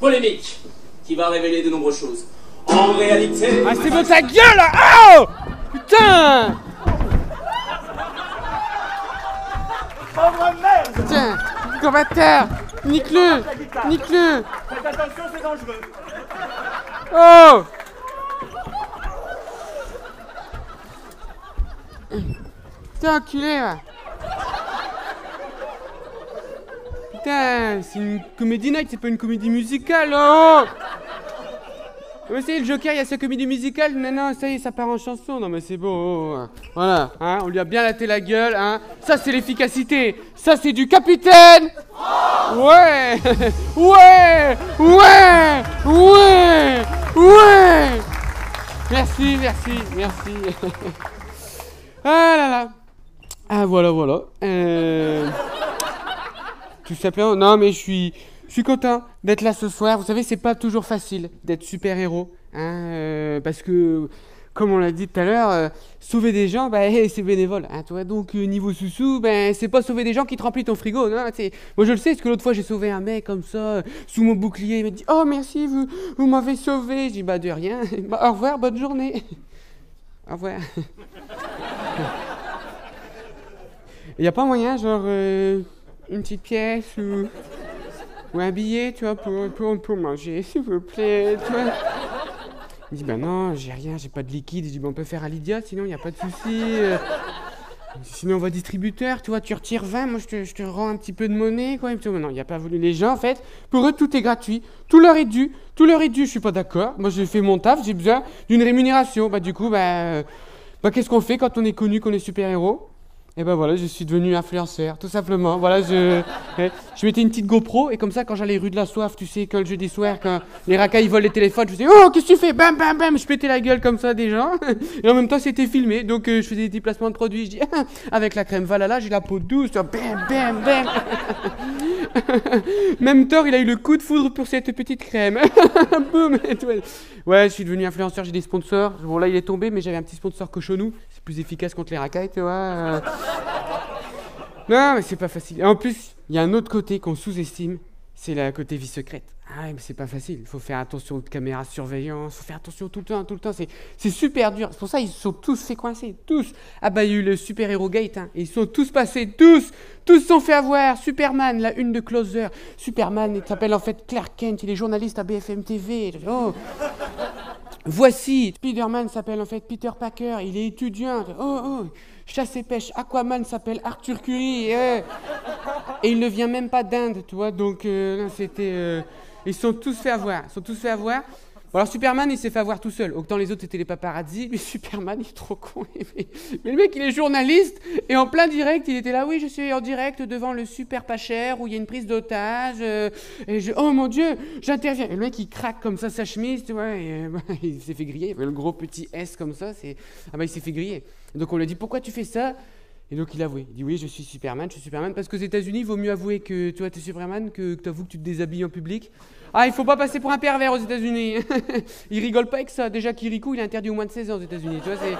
polémique qui va révéler de nombreuses choses. En réalité... Ah, c'est bon ta gueule là! Oh! Putain! Pauvre merde! Putain! Combatteur! Nique-le! Faites attention, c'est dangereux. Oh! Putain, enculé là! Putain, c'est une comédie night, c'est pas une comédie musicale, oh! Ouais, c'est le Joker, il y a sa comédie musicale. Non, ça y est, ça part en chanson. Non, mais c'est beau. Oh. Voilà, hein, on lui a bien laté la gueule. Hein. Ça, c'est l'efficacité. Ça, c'est du capitaine. Ouais. Merci. Ah là là. Ah, voilà. Tout simplement. Non, mais je suis content d'être là ce soir. Vous savez, c'est pas toujours facile d'être super-héros. Hein, parce que, comme on l'a dit tout à l'heure, sauver des gens, c'est bénévole. Hein, tu vois, donc, niveau sous-sous, c'est pas sauver des gens qui te remplissent ton frigo. Non, moi, je le sais, parce que l'autre fois, j'ai sauvé un mec comme ça, sous mon bouclier. Il m'a dit « Oh, merci, vous m'avez sauvé. » J'ai dit « Bah, de rien. Au revoir, bonne journée. » Au revoir. Il n'y a pas moyen, genre, une petite pièce ou un billet, tu vois, pour manger, s'il vous plaît, tu vois. Il me dit, non, j'ai rien, j'ai pas de liquide. Je dis, on peut faire à l'idiot, sinon il n'y a pas de souci. Sinon, on va distributeur, tu vois, tu retires 20, moi je te rends un petit peu de monnaie, quoi. Et puis, non, il n'y a pas voulu. Les gens, en fait, pour eux, tout est gratuit, tout leur est dû, je suis pas d'accord. Moi, j'ai fait mon taf, j'ai besoin d'une rémunération. Du coup, qu'est-ce qu'on fait quand on est connu, qu'on est super-héros? Et ben voilà, je suis devenu influenceur, tout simplement. Voilà, je mettais une petite GoPro et comme ça, quand j'allais rue de la Soif, tu sais, quand le jeudi soir, quand les racailles volent les téléphones, je faisais oh, qu'est-ce que tu fais? Bam, bam, bam, je pétais la gueule comme ça des gens. Et en même temps, c'était filmé, donc je faisais des petits placements de produits. Je dis avec la crème Valhalla, j'ai la peau douce, bam, bam, bam. Même Thor, il a eu le coup de foudre pour cette petite crème. Boum. Ouais, je suis devenu influenceur, j'ai des sponsors. Bon, là, il est tombé, mais j'avais un petit sponsor cochonou. C'est plus efficace contre les racailles, tu vois. Non, mais c'est pas facile. Et en plus, il y a un autre côté qu'on sous-estime, c'est le côté vie secrète. Ah ouais, mais c'est pas facile. Il faut faire attention aux caméras de surveillance, il faut faire attention tout le temps. C'est super dur. C'est pour ça qu'ils se sont tous fait coincer, tous. Ah bah, il y a eu le super-héros gate, hein. Ils sont tous passés, tous se sont fait avoir. Superman, la une de Closer. Superman, il s'appelle en fait Clark Kent, il est journaliste à BFM TV. Oh. Voici, Spider-Man s'appelle en fait Peter Parker, il est étudiant. Oh. Chasse et pêche, Aquaman s'appelle Arthur Curry. Et il ne vient même pas d'Inde, tu vois. Donc, c'était... Ils se sont tous fait avoir. Bon, alors, Superman, il s'est fait avoir tout seul. Autant les autres, c'était les paparazzi. Mais Superman, il est trop con. Mais le mec, il est journaliste. Et en plein direct, il était là. Oui, je suis en direct devant le super pas cher où il y a une prise d'otage. Oh mon Dieu, j'interviens. Et le mec, il craque comme ça sa chemise, tu vois. Et, il s'est fait griller. Il avait le gros petit S comme ça. Il s'est fait griller. Et donc, on lui a dit, pourquoi tu fais ça? Et donc il a avoué, il dit oui, je suis Superman, parce qu'aux États-Unis, il vaut mieux avouer que tu es Superman que tu avoues que tu te déshabilles en public. Ah, il faut pas passer pour un pervers aux États-Unis. Ils rigolent pas avec ça. Déjà, Kirikou, il est interdit au moins de 16 ans aux États-Unis. Tu vois, c'est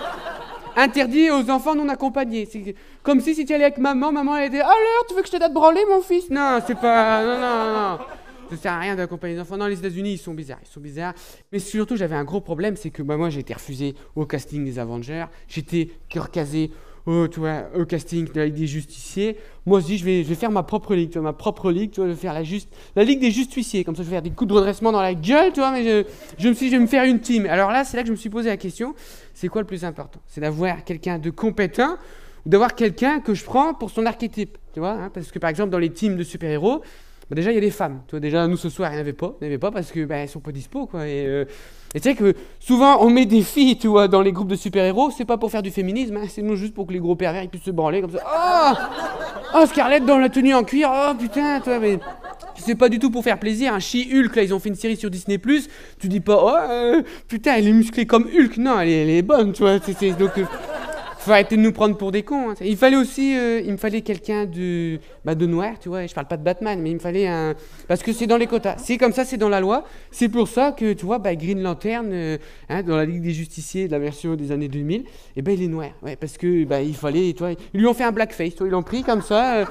interdit aux enfants non accompagnés. C'est comme si tu allais avec maman, elle était alors, tu veux que je te donne branler, mon fils? Non, c'est pas. Non. Ça sert à rien d'accompagner les enfants. Non, les États-Unis, ils sont bizarres. Mais surtout, j'avais un gros problème, c'est que moi, j'ai été refusé au casting des Avengers. J'étais recasé au casting de la Ligue des Justiciers. Moi aussi, je vais faire ma propre ligue, tu vois, je vais faire la Ligue des Justiciers. Comme ça, je vais faire des coups de redressement dans la gueule, tu vois, mais je me suis dit, je vais me faire une team. Alors là, c'est là que je me suis posé la question, c'est quoi le plus important? C'est d'avoir quelqu'un de compétent ou d'avoir quelqu'un que je prends pour son archétype, tu vois, hein, parce que par exemple, dans les teams de super-héros, déjà, il y a des femmes. Tu vois, déjà, nous, ce soir, il n'y en avait pas parce qu'elles ne sont pas dispo, quoi. Et tu sais que souvent, on met des filles, tu vois, dans les groupes de super-héros. C'est pas pour faire du féminisme, hein, c'est juste pour que les gros pervers ils puissent se branler comme ça. Oh, Scarlett dans la tenue en cuir. Oh, putain, toi, mais... C'est pas du tout pour faire plaisir. Un She-Hulk, là, ils ont fait une série sur Disney+. Tu dis pas, putain, elle est musclée comme Hulk. Non, elle est bonne, tu vois. Donc... faut arrêter de nous prendre pour des cons. Hein. Il me fallait quelqu'un de noir, tu vois. Je parle pas de Batman, mais il me fallait un... Parce que c'est dans les quotas. C'est comme ça, c'est dans la loi. C'est pour ça que, tu vois, Green Lantern, dans la Ligue des Justiciers de la version des années 2000, il est noir. Ouais, parce que il fallait, tu vois, ils lui ont fait un blackface, tu vois, ils l'ont pris comme ça,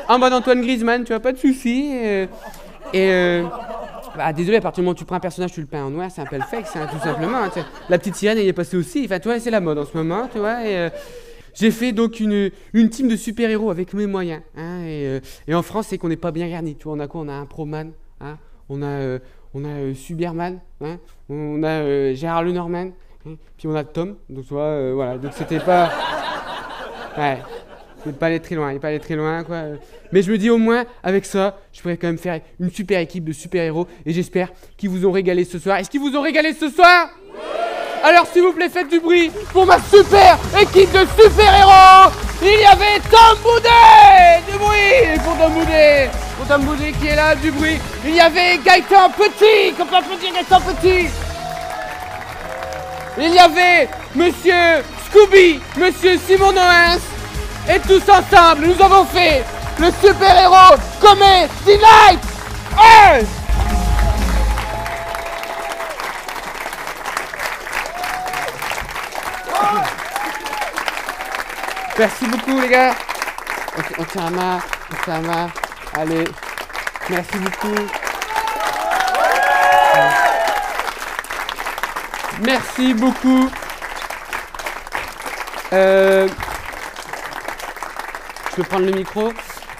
en mode Antoine Griezmann, tu vois, pas de souci. Désolé, à partir du moment où tu prends un personnage, tu le peins en noir, c'est un peu le fake, tout simplement. Hein, la petite sirène, elle y est passée aussi. Enfin, tu vois, c'est la mode en ce moment, tu vois. J'ai fait donc une team de super-héros avec mes moyens. Hein, et en France, c'est qu'on n'est pas bien garni. Tu vois, on a quoi? On a un Proman, hein, on a Superman, hein, on a Gérard Lenormand, hein, puis on a Tom. Donc, tu vois, voilà. Donc, c'était pas... Ouais. Il ne pas aller très loin, quoi. Mais je me dis au moins, avec ça, je pourrais quand même faire une super équipe de super-héros. Et j'espère qu'ils vous ont régalé ce soir. Est-ce qu'ils vous ont régalé ce soir? Oui. Alors s'il vous plaît, faites du bruit pour ma super équipe de super-héros. Il y avait Tom Boudet. Du bruit pour Tom Boudet. Pour Tom Boudet qui est là, du bruit. Il y avait Gaëtan Petit. Comme un petit Gaëtan Petit. Il y avait Monsieur Scooby, Monsieur Simon Noëns. Et tous ensemble, nous avons fait le super-héros Comedy Night. Hey! Merci beaucoup, les gars. On tient la main. Allez, merci beaucoup. Merci beaucoup. Je peux prendre le micro.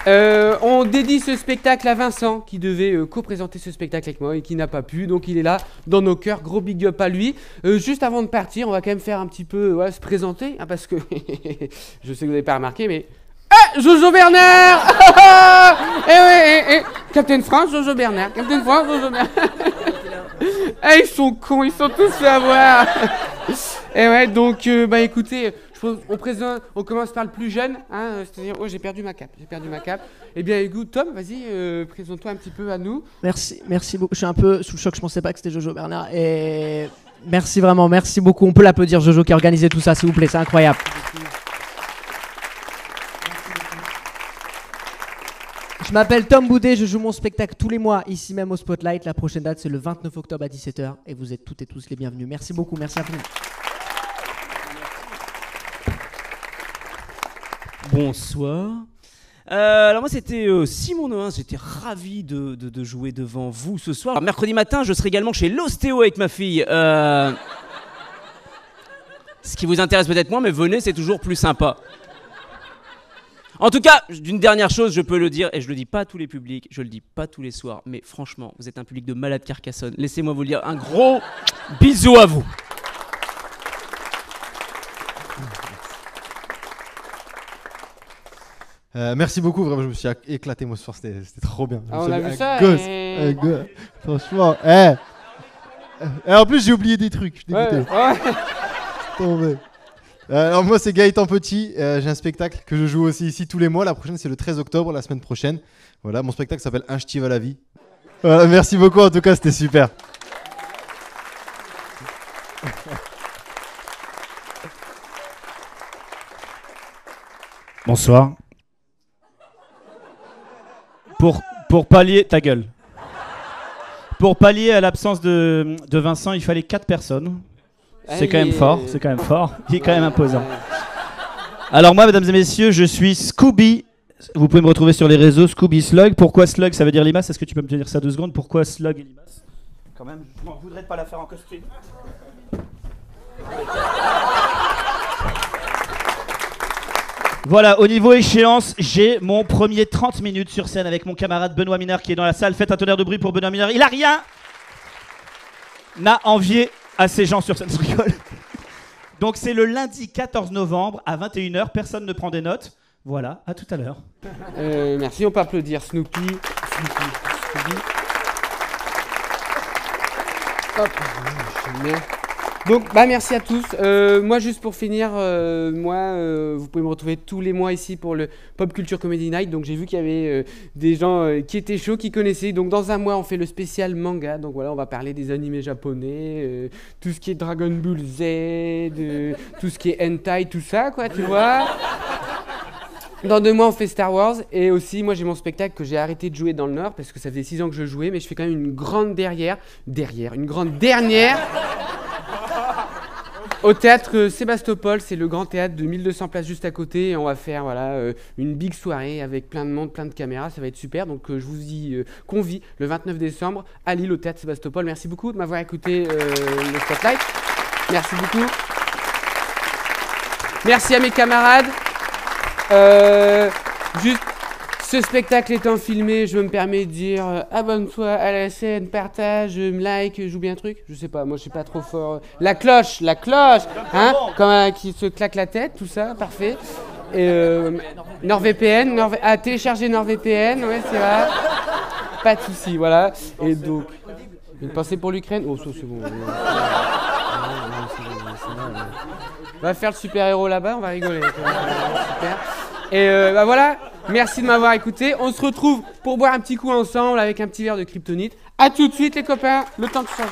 On dédie ce spectacle à Vincent, qui devait co-présenter ce spectacle avec moi et qui n'a pas pu. Donc il est là, dans nos cœurs. Gros big up à lui. Juste avant de partir, on va quand même faire un petit peu se présenter. Hein, parce que je sais que vous n'avez pas remarqué, mais... Jojo Bernard. Captain France, Jojo Bernard. Ils sont cons, ils sont tous fait avoir. Et ouais, donc, écoutez... Je on commence par le plus jeune, hein, c'est-à-dire, oh, j'ai perdu ma cape. Eh bien, écoute, Tom, vas-y, présente-toi un petit peu à nous. Merci beaucoup. Je suis un peu sous le choc, je pensais pas que c'était Jojo Bernard. Et merci vraiment, merci beaucoup. On peut l'applaudir, Jojo, qui a organisé tout ça, s'il vous plaît, c'est incroyable. Je m'appelle Tom Boudet, je joue mon spectacle tous les mois, ici même au Spotlight. La prochaine date, c'est le 29 octobre à 17h. Et vous êtes toutes et tous les bienvenus. Merci beaucoup, merci à vous. Bonsoir. Alors moi c'était Simon Noin, j'étais ravi de jouer devant vous ce soir. Alors, mercredi matin, je serai également chez l'ostéo avec ma fille. Ce qui vous intéresse peut-être moins, mais venez, c'est toujours plus sympa. En tout cas, d'une dernière chose, je peux le dire, et je le dis pas à tous les publics, je le dis pas tous les soirs, mais franchement, vous êtes un public de malade Carcassonne. Laissez-moi vous le dire, un gros bisou à vous. Merci beaucoup, vraiment, je me suis éclaté moi ce soir, c'était trop bien. Ah, on a vu ça. Franchement, en plus j'ai oublié des trucs, je suis dégoûté. Tombé. Alors moi c'est Gaëtan Petit, j'ai un spectacle que je joue aussi ici tous les mois. La prochaine c'est le 13 octobre, la semaine prochaine. Voilà, mon spectacle s'appelle Un ch'tif à la vie. Voilà, merci beaucoup en tout cas, c'était super. Bonsoir. Pour pallier ta gueule. Pour pallier à l'absence de Vincent, il fallait 4 personnes. C'est quand même fort, c'est quand même fort. Il est quand même imposant. Alors moi, mesdames et messieurs, je suis Scooby. Vous pouvez me retrouver sur les réseaux Scooby Slug. Pourquoi Slug, ça veut dire limace? Est-ce que tu peux me dire ça 2 secondes? Pourquoi Slug et limace? Quand même, je m'en voudrais de pas la faire en costume. Voilà, au niveau échéance, j'ai mon premier 30 minutes sur scène avec mon camarade Benoît Mineur qui est dans la salle. Faites un tonnerre de bruit pour Benoît Mineur. Il a rien n'a envié à ces gens sur scène. Je rigole. Donc c'est le lundi 14 novembre à 21h. Personne ne prend des notes. Voilà, à tout à l'heure. Merci, on peut applaudir Snoopy. Hop, j'aime bien. Donc, merci à tous. Moi, juste pour finir, vous pouvez me retrouver tous les mois ici pour le Pop Culture Comedy Night. Donc, j'ai vu qu'il y avait des gens qui étaient chauds, qui connaissaient. Donc, dans un mois, on fait le spécial manga. Donc, voilà, on va parler des animés japonais, tout ce qui est Dragon Ball Z, tout ce qui est hentai, tout ça, quoi, tu vois. Dans 2 mois, on fait Star Wars. Et aussi, moi, j'ai mon spectacle que j'ai arrêté de jouer dans le Nord parce que ça faisait 6 ans que je jouais. Mais je fais quand même une grande dernière, au théâtre Sébastopol, c'est le grand théâtre de 1200 places juste à côté. Et on va faire une big soirée avec plein de monde, plein de caméras. Ça va être super. Donc je vous y convie le 29 décembre à Lille au théâtre Sébastopol. Merci beaucoup de m'avoir écouté le Spotlight. Merci beaucoup. Merci à mes camarades. Juste, ce spectacle étant filmé, je me permets de dire abonne-toi à la chaîne, partage, like, joue bien un truc. Je sais pas, moi je suis pas trop fort. La cloche, hein, qui se claque la tête, tout ça, parfait. Et NordVPN, télécharger NordVPN, ouais c'est vrai. Pas de soucis, voilà. Et donc, une pensée pour l'Ukraine. Oh ça c'est bon. On va faire le super-héros là-bas, on va rigoler. Super. Et voilà, merci de m'avoir écouté. On se retrouve pour boire un petit coup ensemble avec un petit verre de kryptonite. A tout de suite les copains, le temps de changer.